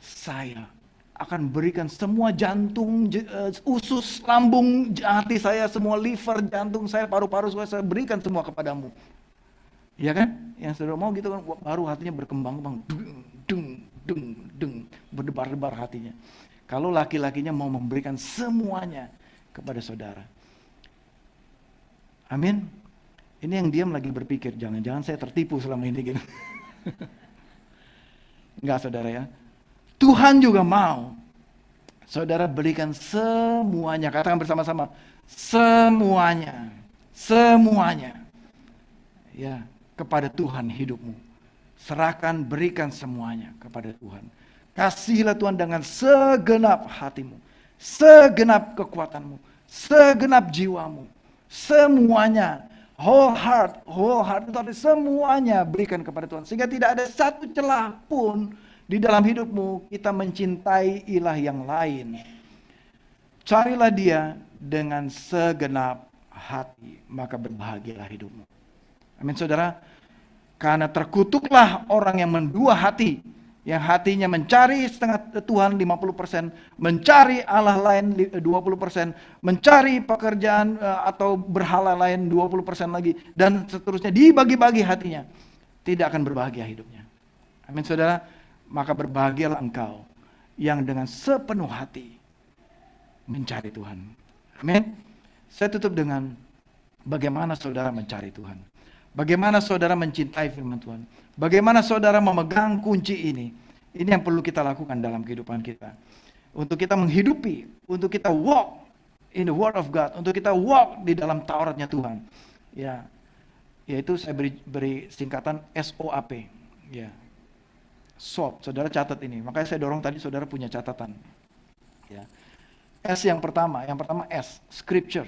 Saya akan berikan semua jantung, usus, lambung, hati saya, semua liver, jantung saya, paru-paru saya berikan semua kepadamu. Iya kan? Yang saudara mau gitu kan, baru hatinya berkembang-kembang, berdebar-debar hatinya. Kalau laki-lakinya mau memberikan semuanya kepada saudara. Amin. Ini yang diam lagi berpikir, jangan-jangan saya tertipu selama ini gitu. Enggak saudara ya. Tuhan juga mau saudara berikan semuanya. Katakan bersama-sama, semuanya. Semuanya. Ya, kepada Tuhan hidupmu. Serahkan, berikan semuanya kepada Tuhan. Kasihilah Tuhan dengan segenap hatimu, segenap kekuatanmu, segenap jiwamu, semuanya. Whole heart itu artinya semuanya berikan kepada Tuhan. Sehingga tidak ada satu celah pun di dalam hidupmu kita mencintai ilah yang lain. Carilah dia dengan segenap hati, maka berbahagialah hidupmu. Amin saudara. Karena terkutuklah orang yang mendua hati, yang hatinya mencari setengah Tuhan 50%, mencari Allah lain 20%, mencari pekerjaan atau berhala lain 20% lagi, dan seterusnya dibagi-bagi hatinya. Tidak akan berbahagia hidupnya. Amin saudara. Maka berbahagialah engkau yang dengan sepenuh hati mencari Tuhan. Amin. Saya tutup dengan bagaimana saudara mencari Tuhan. Bagaimana saudara mencintai firman Tuhan. Bagaimana saudara memegang kunci ini. Ini yang perlu kita lakukan dalam kehidupan kita. Untuk kita menghidupi, untuk kita walk in the word of God, untuk kita walk di dalam Tauratnya Tuhan. Ya, yaitu saya beri singkatan SOAP. Ya, SOAP. Saudara catat ini. Makanya saya dorong tadi saudara punya catatan. Ya. S yang pertama S, Scripture.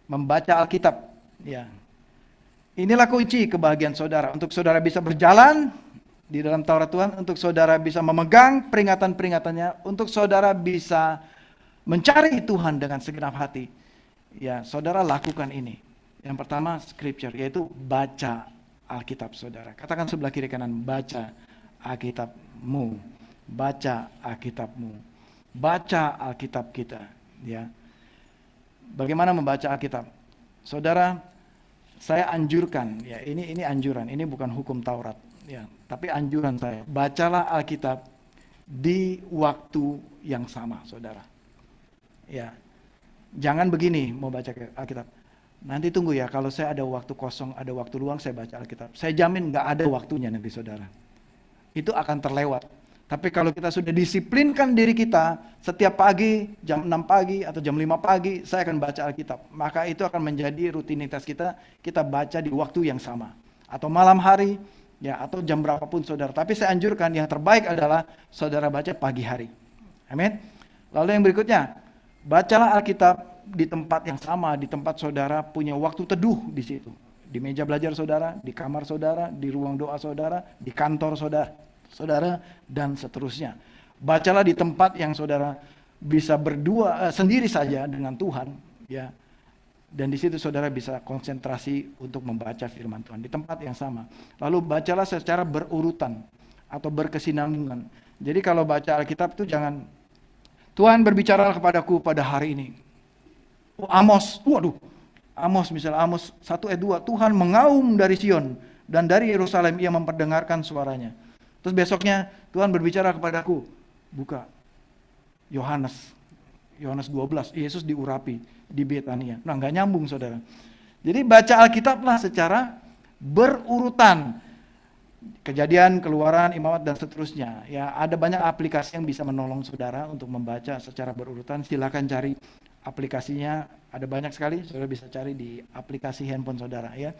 Membaca Alkitab. Ya. Inilah kunci kebahagiaan saudara. Untuk saudara bisa berjalan di dalam Taurat Tuhan, untuk saudara bisa memegang peringatan-peringatannya, untuk saudara bisa mencari Tuhan dengan segenap hati. Ya, saudara lakukan ini. Yang pertama Scripture, yaitu baca Alkitab saudara. Katakan sebelah kiri kanan, baca Alkitabmu. Baca Alkitabmu. Baca Alkitab kita. Ya. Bagaimana membaca Alkitab? Saudara, saya anjurkan, ya ini anjuran, ini bukan hukum Taurat, ya, tapi anjuran saya, bacalah Alkitab di waktu yang sama, saudara. Ya, jangan begini mau baca Alkitab. Nanti tunggu ya, kalau saya ada waktu kosong, ada waktu luang, saya baca Alkitab. Saya jamin nggak ada waktunya nanti, saudara. Itu akan terlewat. Tapi kalau kita sudah disiplinkan diri kita, setiap pagi, jam 6 pagi atau jam 5 pagi, saya akan baca Alkitab. Maka itu akan menjadi rutinitas kita baca di waktu yang sama. Atau malam hari, ya atau jam berapapun saudara. Tapi saya anjurkan yang terbaik adalah saudara baca pagi hari. Amin. Lalu yang berikutnya, bacalah Alkitab di tempat yang sama, di tempat saudara punya waktu teduh di situ. Di meja belajar saudara, di kamar saudara, di ruang doa saudara, di kantor saudara, dan seterusnya. Bacalah di tempat yang saudara bisa berdua sendiri saja dengan Tuhan, ya. Dan di situ saudara bisa konsentrasi untuk membaca firman Tuhan di tempat yang sama. Lalu bacalah secara berurutan atau berkesinambungan. Jadi kalau baca Alkitab itu jangan Tuhan berbicara kepadaku pada hari ini. Amos, Amos misalnya Amos 1 ayat 2, Tuhan mengaum dari Sion dan dari Yerusalem ia memperdengarkan suaranya. Terus besoknya Tuhan berbicara kepadaku, buka Yohanes Yohanes 12, Yesus diurapi di Betania. Nah, nggak nyambung saudara. Jadi baca Alkitablah secara berurutan. Kejadian, Keluaran, Imamat, dan seterusnya. Ya, ada banyak aplikasi yang bisa menolong saudara untuk membaca secara berurutan. Silakan cari aplikasinya, ada banyak sekali. Saudara bisa cari di aplikasi handphone saudara ya.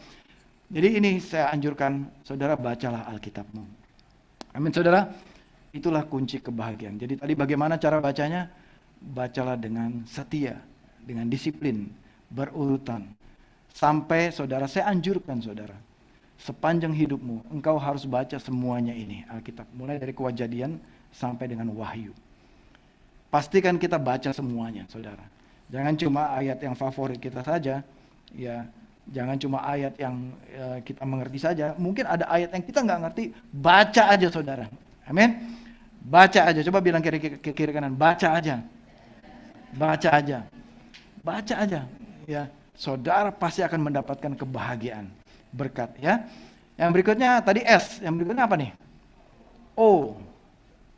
Jadi ini saya anjurkan saudara, bacalah Alkitabmu. Amin saudara. Itulah kunci kebahagiaan. Jadi tadi bagaimana cara bacanya? Bacalah dengan setia, dengan disiplin, berurutan. Sampai saudara, saya anjurkan saudara, sepanjang hidupmu, engkau harus baca semuanya ini, Alkitab. Mulai dari Kejadian sampai dengan Wahyu. Pastikan kita baca semuanya, saudara. Jangan cuma ayat yang favorit kita saja, ya. Jangan cuma ayat yang kita mengerti saja. Mungkin ada ayat yang kita nggak ngerti, baca aja saudara. Amin. Baca aja. Coba bilang kiri kanan, baca aja. Baca aja. Baca aja. Ya, saudara pasti akan mendapatkan kebahagiaan, berkat ya. Yang berikutnya tadi S, yang berikutnya apa nih? O.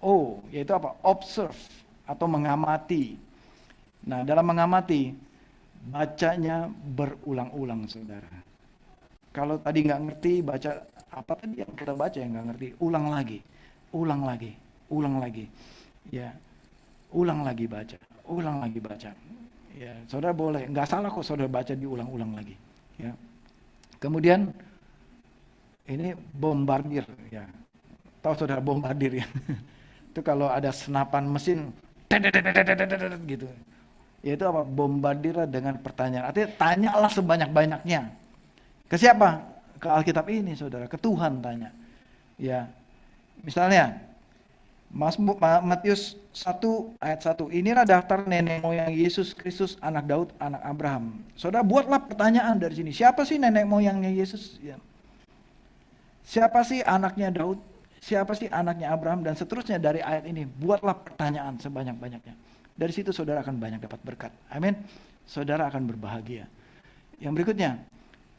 O, yaitu apa? Observe atau mengamati. Nah, dalam mengamati, bacanya berulang-ulang saudara. Kalau tadi nggak ngerti, baca apa tadi yang kita baca yang nggak ngerti, ulang lagi, ulang lagi, ulang lagi, ya, ulang lagi baca, ulang lagi baca. Ya, saudara boleh, nggak salah kok saudara baca diulang-ulang lagi. Ya. Kemudian ini bombardir, ya, tahu saudara bombardir ya? Itu kalau ada senapan mesin, gitu. Yaitu apa? Bombardir dengan pertanyaan. Artinya tanyalah sebanyak-banyaknya. Ke siapa? Ke Alkitab ini saudara, ke Tuhan tanya. Ya. Misalnya Matius 1 ayat 1. Inilah daftar nenek moyang Yesus Kristus, anak Daud, anak Abraham. Saudara buatlah pertanyaan dari sini. Siapa sih nenek moyangnya Yesus? Ya. Siapa sih anaknya Daud? Siapa sih anaknya Abraham? Dan seterusnya dari ayat ini. Buatlah pertanyaan sebanyak-banyaknya. Dari situ saudara akan banyak dapat berkat. Amin. Saudara akan berbahagia. Yang berikutnya,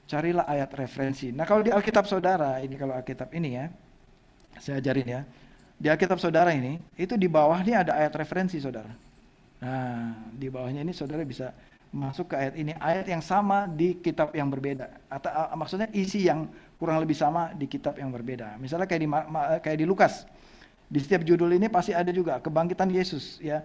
carilah ayat referensi. Nah kalau di Alkitab saudara, ini kalau Alkitab ini ya, saya ajarin ya. Di Alkitab saudara ini, itu di bawahnya ada ayat referensi saudara. Nah di bawahnya ini saudara bisa masuk ke ayat ini. Ayat yang sama di kitab yang berbeda. Atau maksudnya isi yang kurang lebih sama di kitab yang berbeda. Misalnya kayak di Lukas. Di setiap judul ini pasti ada juga kebangkitan Yesus ya.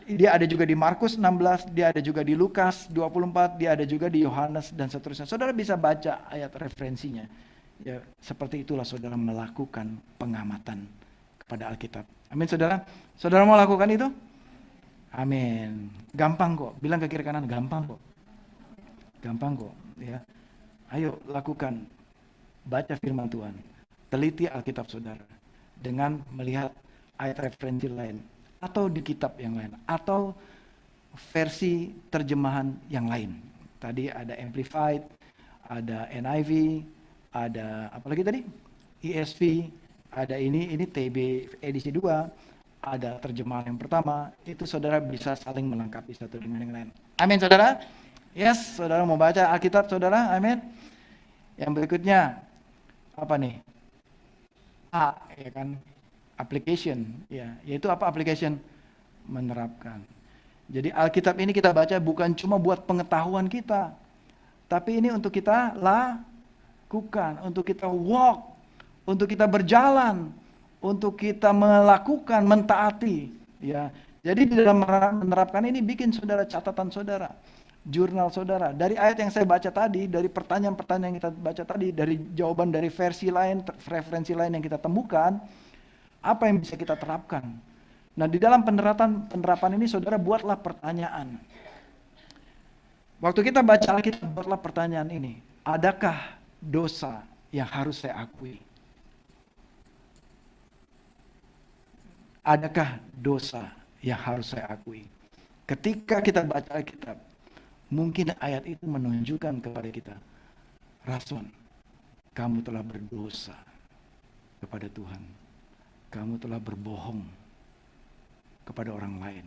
Dia ada juga di Markus 16, dia ada juga di Lukas 24, dia ada juga di Yohanes dan seterusnya. Saudara bisa baca ayat referensinya. Ya, seperti itulah saudara melakukan pengamatan kepada Alkitab. Amin saudara. Saudara mau lakukan itu? Amin. Gampang kok. Bilang ke kiri kanan, gampang kok. Gampang kok. Ya. Ayo lakukan. Baca firman Tuhan. Teliti Alkitab saudara. Dengan melihat ayat referensi lain. Atau di kitab yang lain, atau versi terjemahan yang lain. Tadi ada Amplified, ada NIV, ada apa lagi tadi? ESV, ada ini TB edisi 2, ada terjemahan yang pertama. Itu saudara bisa saling melengkapi satu dengan yang lain. Amin saudara? Yes, saudara mau baca Alkitab saudara? Amin. Yang berikutnya apa nih? A, ya kan? Application, ya, yaitu apa application? Menerapkan. Jadi Alkitab ini kita baca bukan cuma buat pengetahuan kita, tapi ini untuk kita lakukan, untuk kita walk, untuk kita berjalan, untuk kita melakukan, mentaati. Ya, jadi di dalam menerapkan ini bikin saudara catatan saudara, jurnal saudara. Dari ayat yang saya baca tadi, dari pertanyaan-pertanyaan yang kita baca tadi, dari jawaban dari versi lain, referensi lain yang kita temukan. Apa yang bisa kita terapkan? Nah di dalam penerapan ini saudara buatlah pertanyaan. Waktu kita baca Alkitab buatlah pertanyaan ini. Adakah dosa yang harus saya akui? Adakah dosa yang harus saya akui? Ketika kita baca Alkitab, mungkin ayat itu menunjukkan kepada kita, Rason, kamu telah berdosa kepada Tuhan. Kamu telah berbohong kepada orang lain.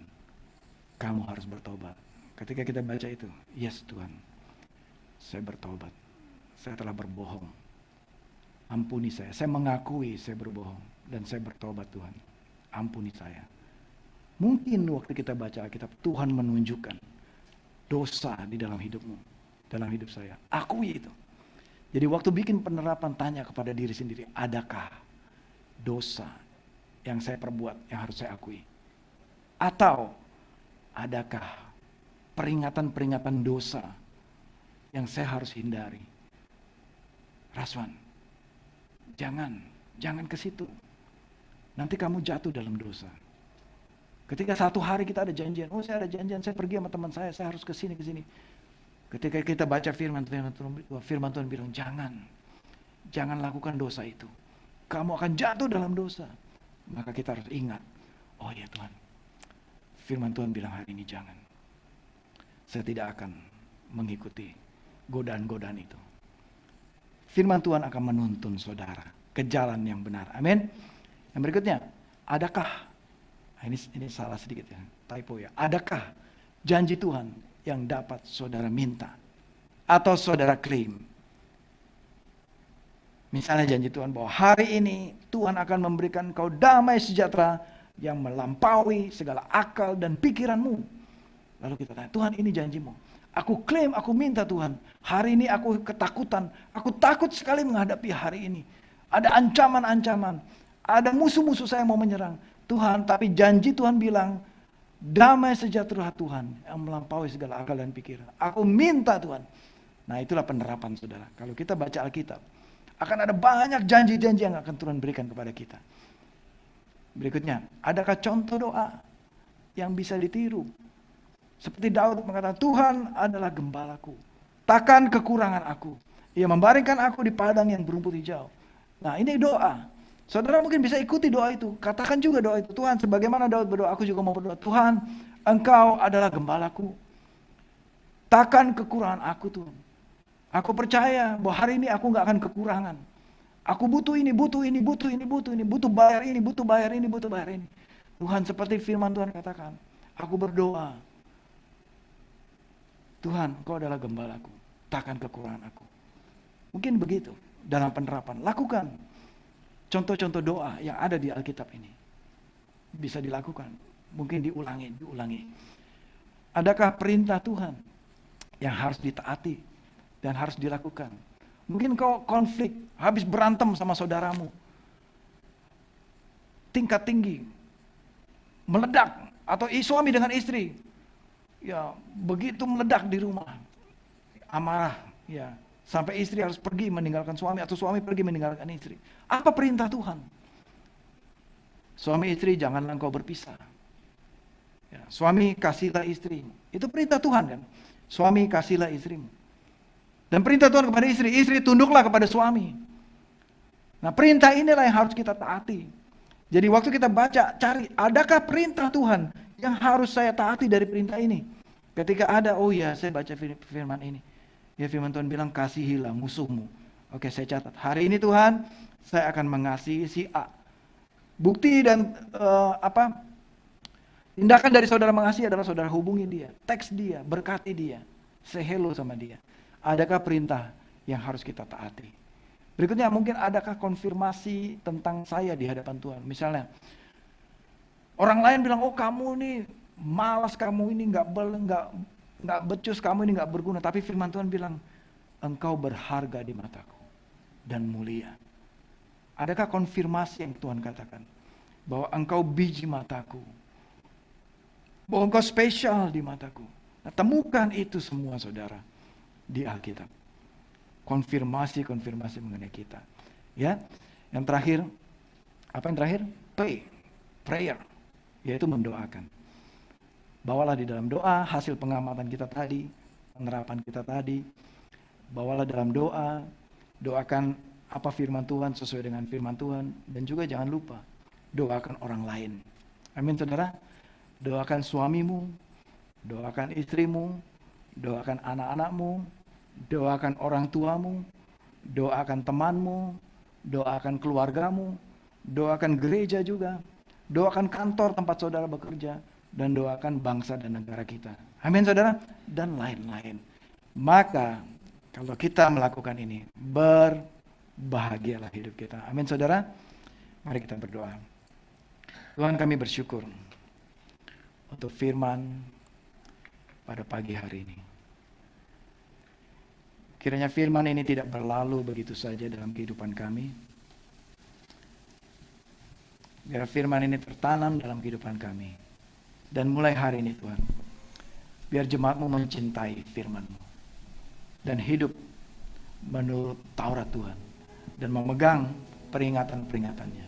Kamu harus bertobat. Ketika kita baca itu, yes Tuhan, saya bertobat. Saya telah berbohong. Ampuni saya. Saya mengakui saya berbohong. Dan saya bertobat Tuhan. Ampuni saya. Mungkin waktu kita baca Alkitab, Tuhan menunjukkan dosa di dalam hidupmu, dalam hidup saya. Akui itu. Jadi waktu bikin penerapan, tanya kepada diri sendiri, adakah dosa yang saya perbuat yang harus saya akui? Atau adakah peringatan-peringatan dosa yang saya harus hindari? Raswan, jangan ke situ. Nanti kamu jatuh dalam dosa. Ketika satu hari kita ada janjian, oh saya ada janjian, saya pergi sama teman saya harus ke sini. Ketika kita baca firman Tuhan bilang, jangan lakukan dosa itu. Kamu akan jatuh dalam dosa. Maka kita harus ingat, oh ya Tuhan, firman Tuhan bilang hari ini jangan. Saya tidak akan mengikuti godaan-godaan itu. Firman Tuhan akan menuntun saudara ke jalan yang benar. Amin. Yang berikutnya, adakah, ini salah sedikit ya, typo ya. Adakah janji Tuhan yang dapat saudara minta atau saudara klaim? Misalnya janji Tuhan bahwa hari ini Tuhan akan memberikan kau damai sejahtera yang melampaui segala akal dan pikiranmu. Lalu kita tanya, Tuhan ini janjimu. Aku klaim, aku minta Tuhan. Hari ini aku ketakutan. Aku takut sekali menghadapi hari ini. Ada ancaman-ancaman. Ada musuh-musuh saya mau menyerang. Tuhan, tapi janji Tuhan bilang, damai sejahtera Tuhan yang melampaui segala akal dan pikiran. Aku minta Tuhan. Nah itulah penerapan saudara. Kalau kita baca Alkitab, akan ada banyak janji-janji yang akan Tuhan berikan kepada kita. Berikutnya, adakah contoh doa yang bisa ditiru? Seperti Daud mengatakan, Tuhan adalah gembalaku, takkan kekurangan aku. Ia membaringkan aku di padang yang berumput hijau. Nah ini doa. Saudara mungkin bisa ikuti doa itu. Katakan juga doa itu. Tuhan, sebagaimana Daud berdoa, aku juga mau berdoa. Tuhan, Engkau adalah gembalaku. Takkan kekurangan aku Tuhan. Aku percaya bahwa hari ini aku gak akan kekurangan. Aku butuh ini, butuh ini, butuh ini, butuh ini. Butuh bayar ini, butuh bayar ini, butuh bayar ini. Tuhan, seperti firman Tuhan katakan, aku berdoa. Tuhan, Engkau adalah gembalaku. Takkan kekurangan aku. Mungkin begitu dalam penerapan. Lakukan. Contoh-contoh doa yang ada di Alkitab ini bisa dilakukan, mungkin diulangi. Adakah perintah Tuhan yang harus ditaati dan harus dilakukan? Mungkin kau konflik, habis berantem sama saudaramu, tingkat tinggi, meledak, atau suami dengan istri, ya begitu meledak di rumah, amarah, ya. Sampai istri harus pergi meninggalkan suami atau suami pergi meninggalkan istri. Apa perintah Tuhan? Suami istri janganlah engkau berpisah. Ya, suami kasihlah istrimu. Itu perintah Tuhan kan? Suami kasihlah istrimu. Dan perintah Tuhan kepada istri, istri tunduklah kepada suami. Nah perintah inilah yang harus kita taati. Jadi waktu kita baca, cari adakah perintah Tuhan yang harus saya taati dari perintah ini. Ketika ada, oh ya saya baca firman ini. Ya firman Tuhan bilang kasihilah musuhmu. Oke saya catat. Hari ini Tuhan saya akan mengasihi si A. Bukti dan tindakan dari saudara mengasihi adalah saudara hubungi dia. Teks dia, berkati dia. Say hello sama dia. Adakah perintah yang harus kita taati? Berikutnya mungkin adakah konfirmasi tentang saya di hadapan Tuhan. Misalnya orang lain bilang, oh kamu ini malas, kamu ini nggak becus, kamu ini nggak berguna. Tapi firman Tuhan bilang, engkau berharga di mataku dan mulia. Adakah konfirmasi yang Tuhan katakan? Bahwa engkau biji mataku. Bahwa engkau spesial di mataku. Nah, temukan itu semua saudara di Alkitab. Konfirmasi mengenai kita. Ya, yang terakhir, apa yang terakhir? Prayer, yaitu mendoakan. Bawalah di dalam doa hasil pengamatan kita tadi, penerapan kita tadi. Bawalah dalam doa, doakan apa firman Tuhan sesuai dengan firman Tuhan. Dan juga jangan lupa, doakan orang lain. Amin saudara. Doakan suamimu, doakan istrimu, doakan anak-anakmu, doakan orang tuamu, doakan temanmu, doakan keluargamu, doakan gereja juga, doakan kantor tempat saudara bekerja, dan doakan bangsa dan negara kita. Amin saudara. Dan lain-lain. Maka kalau kita melakukan ini, berbahagialah hidup kita. Amin saudara. Mari kita berdoa. Tuhan kami bersyukur. untuk firman pada pagi hari ini. Kiranya firman ini tidak berlalu begitu saja dalam kehidupan kami. Biar firman ini tertanam dalam kehidupan kami. Dan mulai hari ini Tuhan, biar jemaat-Mu mencintai firman-Mu dan hidup menurut Taurat Tuhan, dan memegang peringatan-peringatannya,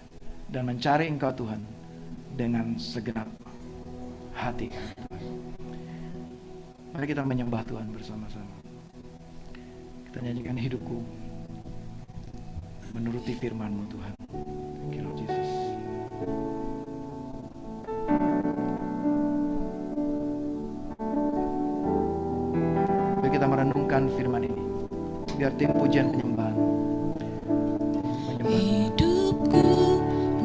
dan mencari Engkau Tuhan dengan segenap hati kami Tuhan. Mari kita menyembah Tuhan bersama-sama. Kita nyanyikan hidupku menuruti firman-Mu Tuhan. Thank you Lord Jesus. Mari kita merenungkan firman ini. Biar tim pujian penyembahan Hidupku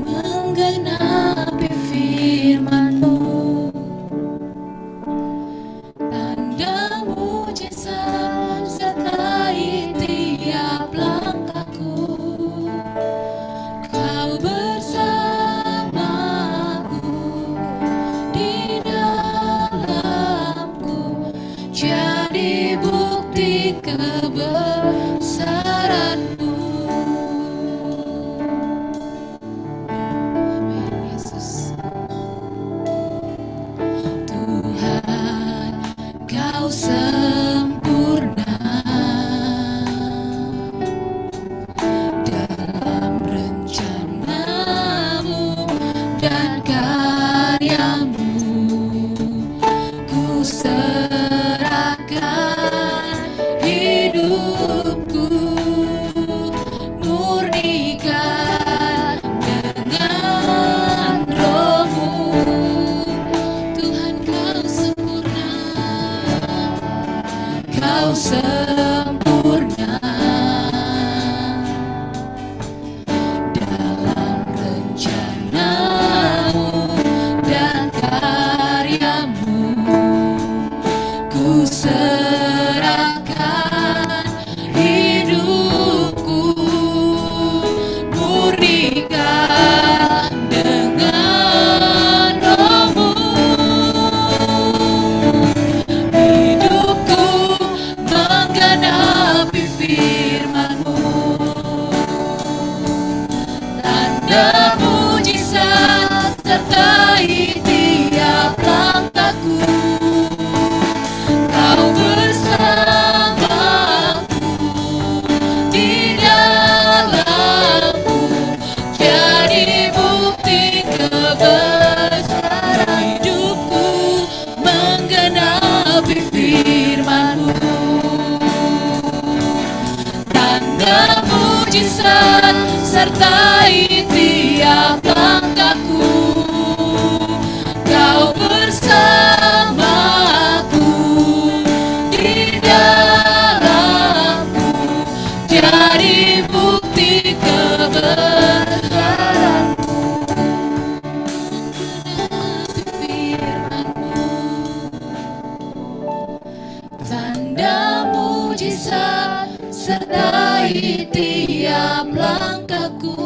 menggenapi firman-Mu, tanda mujizat sertai tiap langkahku. Kau bersamaku di dalamku, jadi bukti kebesaran-Mu. Amin, Yesus. Tuhan, Kau sempurna dalam rencana-Mu dan karya-Mu. Ku serahkan hidupku, murnikan dengan Roh-Mu. Tuhan, Kau sempurna, Kau sempurna dalam rencana-Mu dan karya-Mu. Ku serahkan hidupku, murnikan dengan Roh-Mu. Hidupku menggenapi firman-Mu, tanda mujizat sertai tiap langkahku. Kau bersamaku di dalamku, jadi bukti kebesaran. Hidupku menggenapi firman-Mu, tanda mujizat sertai tiap langkahku. Kau bersamaku di dalamku, jadi bukti kebesaran-Mu. Firman-Mu, tanda mujizat sertai tiap langkahku.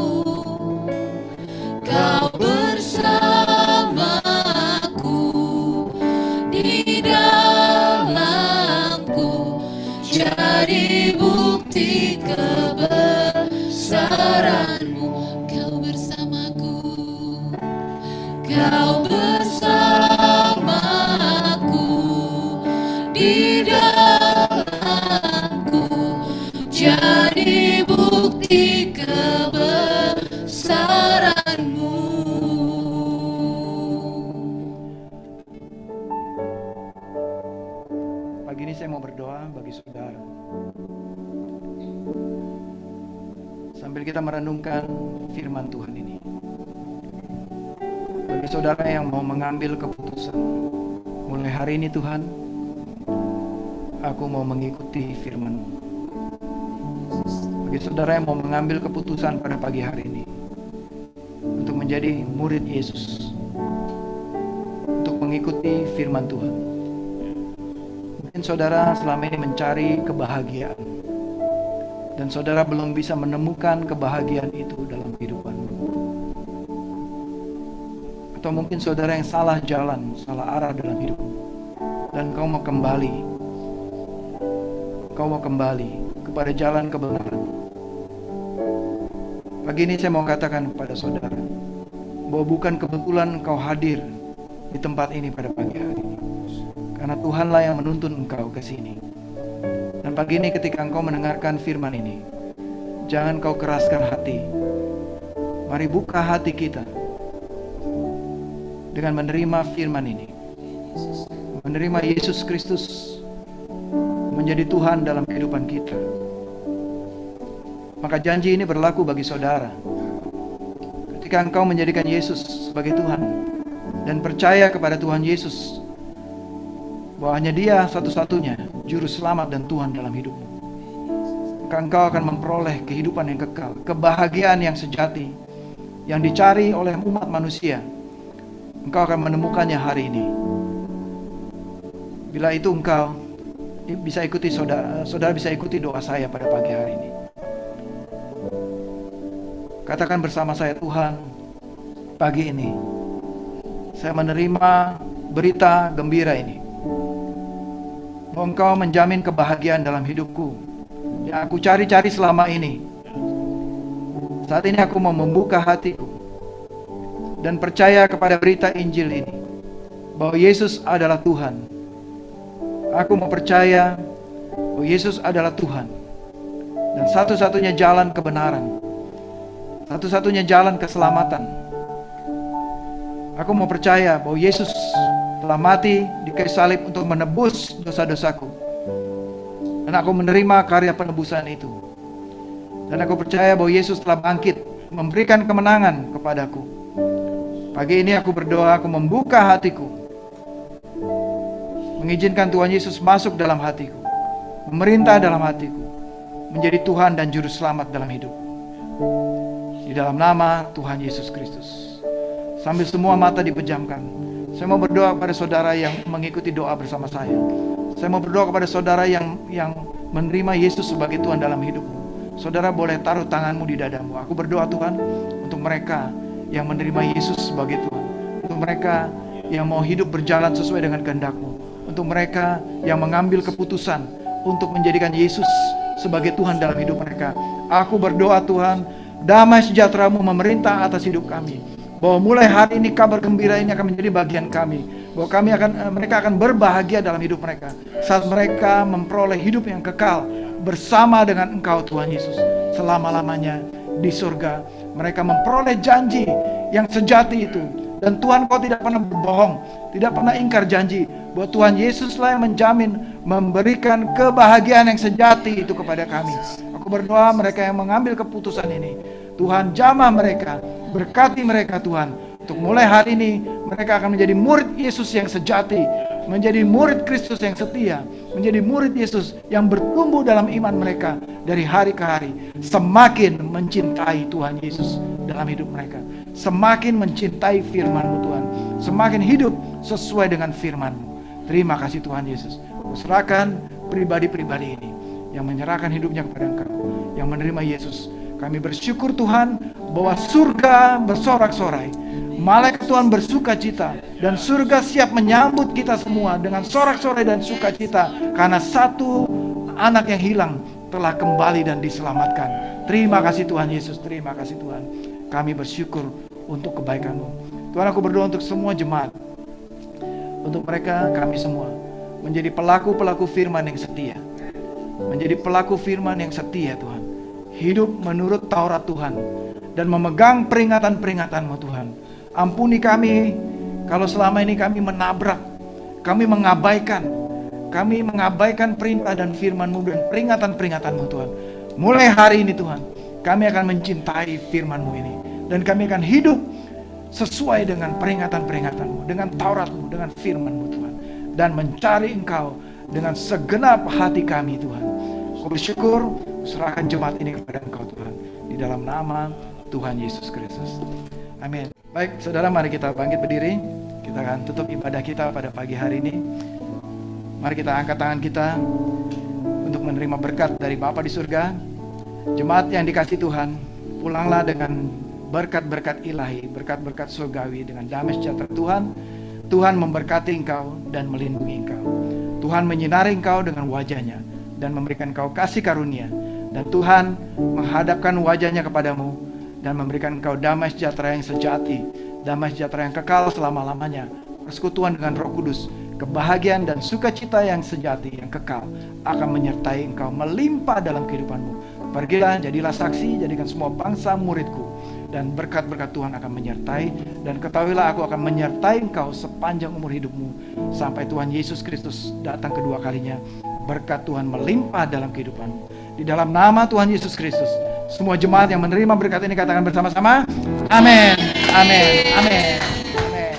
Kau bersamaku di dalamku, jadi bukti kebesaran-Mu. Kau bersamaku, Kau bersamaku di dalamku, jadi bukti kebesaran-Mu. Pagi ini saya mau berdoa bagi saudara. Sambil kita merenungkan firman Tuhan ini. Bagi saudara yang mau mengambil keputusan, mulai hari ini Tuhan, aku mau mengikuti firman-Mu. Bagi saudara yang mau mengambil keputusan pada pagi hari ini, untuk menjadi murid Yesus, untuk mengikuti firman Tuhan. Mungkin saudara selama ini mencari kebahagiaan, dan saudara belum bisa menemukan kebahagiaan itu dalam kehidupanmu. Atau mungkin saudara yang salah jalan, salah arah dalam hidupmu, dan kau mau kembali. Kau mau kembali kepada jalan kebenaran. Pagi ini saya mau katakan kepada saudara bahwa bukan kebetulan engkau hadir di tempat ini pada pagi hari ini, karena Tuhanlah yang menuntun engkau ke sini. Dan pagi ini ketika engkau mendengarkan firman ini, jangan kau keraskan hati. Mari buka hati kita dengan menerima firman ini, menerima Yesus Kristus menjadi Tuhan dalam kehidupan kita. Maka janji ini berlaku bagi saudara. Ketika engkau menjadikan Yesus sebagai Tuhan dan percaya kepada Tuhan Yesus bahwa hanya Dia satu-satunya juru selamat dan Tuhan dalam hidupmu, maka engkau akan memperoleh kehidupan yang kekal, kebahagiaan yang sejati yang dicari oleh umat manusia. Engkau akan menemukannya hari ini. Bila itu engkau bisa ikuti saudara bisa ikuti doa saya pada pagi hari ini. Katakan bersama saya, Tuhan, pagi ini saya menerima berita gembira ini, bahwa Engkau menjamin kebahagiaan dalam hidupku yang aku cari-cari selama ini. Saat ini aku mau membuka hatiku dan percaya kepada berita Injil ini, bahwa Yesus adalah Tuhan. Aku mau percaya bahwa Yesus adalah Tuhan dan satu-satunya jalan kebenaran, satu-satunya jalan keselamatan. Aku mau percaya bahwa Yesus telah mati di kayu salib untuk menebus dosa-dosaku, dan aku menerima karya penebusan itu. Dan aku percaya bahwa Yesus telah bangkit memberikan kemenangan kepadaku. Pagi ini aku berdoa, aku membuka hatiku, mengizinkan Tuhan Yesus masuk dalam hatiku, memerintah dalam hatiku, menjadi Tuhan dan Juru Selamat dalam hidup. Di dalam nama Tuhan Yesus Kristus. Sambil semua mata dipejamkan, saya mau berdoa kepada saudara yang mengikuti doa bersama saya. Saya mau berdoa kepada saudara yang menerima Yesus sebagai Tuhan dalam hidupmu. Saudara boleh taruh tanganmu di dadamu. Aku berdoa, Tuhan, untuk mereka yang menerima Yesus sebagai Tuhan, untuk mereka yang mau hidup berjalan sesuai dengan kehendak-Mu, untuk mereka yang mengambil keputusan untuk menjadikan Yesus sebagai Tuhan dalam hidup mereka. Aku berdoa, Tuhan, damai sejahtera-Mu memerintah atas hidup kami, bahwa mulai hari ini kabar gembira ini akan menjadi bagian kami, bahwa mereka akan berbahagia dalam hidup mereka saat mereka memperoleh hidup yang kekal bersama dengan Engkau, Tuhan Yesus, selama-lamanya di surga. Mereka memperoleh janji yang sejati itu. Dan Tuhan, Kau tidak pernah berbohong, tidak pernah ingkar janji, bahwa Tuhan Yesuslah yang menjamin memberikan kebahagiaan yang sejati itu kepada kami. Aku berdoa mereka yang mengambil keputusan ini, Tuhan, jamah mereka, berkati mereka, Tuhan, untuk mulai hari ini mereka akan menjadi murid Yesus yang sejati, menjadi murid Kristus yang setia, menjadi murid Yesus yang bertumbuh dalam iman mereka dari hari ke hari, semakin mencintai Tuhan Yesus dalam hidup mereka, semakin mencintai firman-Mu, Tuhan, semakin hidup sesuai dengan firman-Mu. Terima kasih, Tuhan Yesus. Serahkan pribadi-pribadi ini yang menyerahkan hidupnya kepada Engkau, yang menerima Yesus. Kami bersyukur, Tuhan, bahwa surga bersorak-sorai, malaikat Tuhan bersuka cita, dan surga siap menyambut kita semua dengan sorak-sorai dan sukacita, karena satu anak yang hilang telah kembali dan diselamatkan. Terima kasih, Tuhan Yesus. Terima kasih, Tuhan. Kami bersyukur untuk kebaikan-Mu. Tuhan, aku berdoa untuk semua jemaat, untuk mereka, kami semua menjadi pelaku-pelaku firman yang setia, menjadi pelaku firman yang setia, Tuhan, hidup menurut Taurat Tuhan, dan memegang peringatan-peringatan-Mu, Tuhan. Ampuni kami kalau selama ini kami menabrak, kami mengabaikan perintah dan firman-Mu dan peringatan-peringatan-Mu, Tuhan. Mulai hari ini, Tuhan, kami akan mencintai firman-Mu ini, dan kami akan hidup sesuai dengan peringatan-peringatan-Mu, dengan Taurat-Mu, dengan firman-Mu, Tuhan, dan mencari Engkau dengan segenap hati kami, Tuhan. Aku bersyukur, serahkan jemaat ini kepada Engkau, Tuhan, di dalam nama Tuhan Yesus Kristus. Amin. Baik, saudara, mari kita bangkit berdiri. Kita akan tutup ibadah kita pada pagi hari ini. Mari kita angkat tangan kita untuk menerima berkat dari Bapa di surga. Jemaat yang dikasihi Tuhan, pulanglah dengan berkat-berkat ilahi, berkat-berkat surgawi dengan damai sejahtera Tuhan. Tuhan memberkati engkau dan melindungi engkau. Tuhan menyinari engkau dengan wajahnya dan memberikan engkau kasih karunia. Dan Tuhan menghadapkan wajahnya kepadamu dan memberikan engkau damai sejahtera yang sejati, damai sejahtera yang kekal selama-lamanya, persekutuan dengan Roh Kudus, kebahagiaan dan sukacita yang sejati, yang kekal akan menyertai engkau melimpah dalam kehidupanmu. Pergilah, jadilah saksi, jadikan semua bangsa muridku, dan berkat-berkat Tuhan akan menyertai. Dan ketahuilah, aku akan menyertai engkau sepanjang umur hidupmu sampai Tuhan Yesus Kristus datang kedua kalinya. Berkat Tuhan melimpah dalam kehidupanmu. Di dalam nama Tuhan Yesus Kristus, semua jemaat yang menerima berkat ini katakan bersama-sama, amin, amin, amin, amin.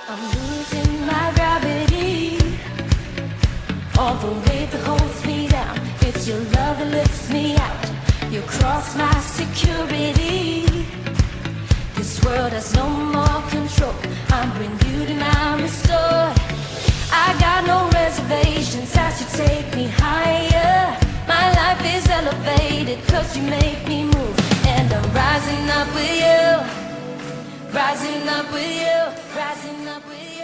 I'm losing my gravity. All the weight that holds me down. It's your love that lifts me out. You cross my security. This world has no more control. I'm renewed and I'm restored. I got no reservations that you take me higher. My life is elevated 'cause you make me move. And I'm rising up with you. Rising up with you. Rising up with you.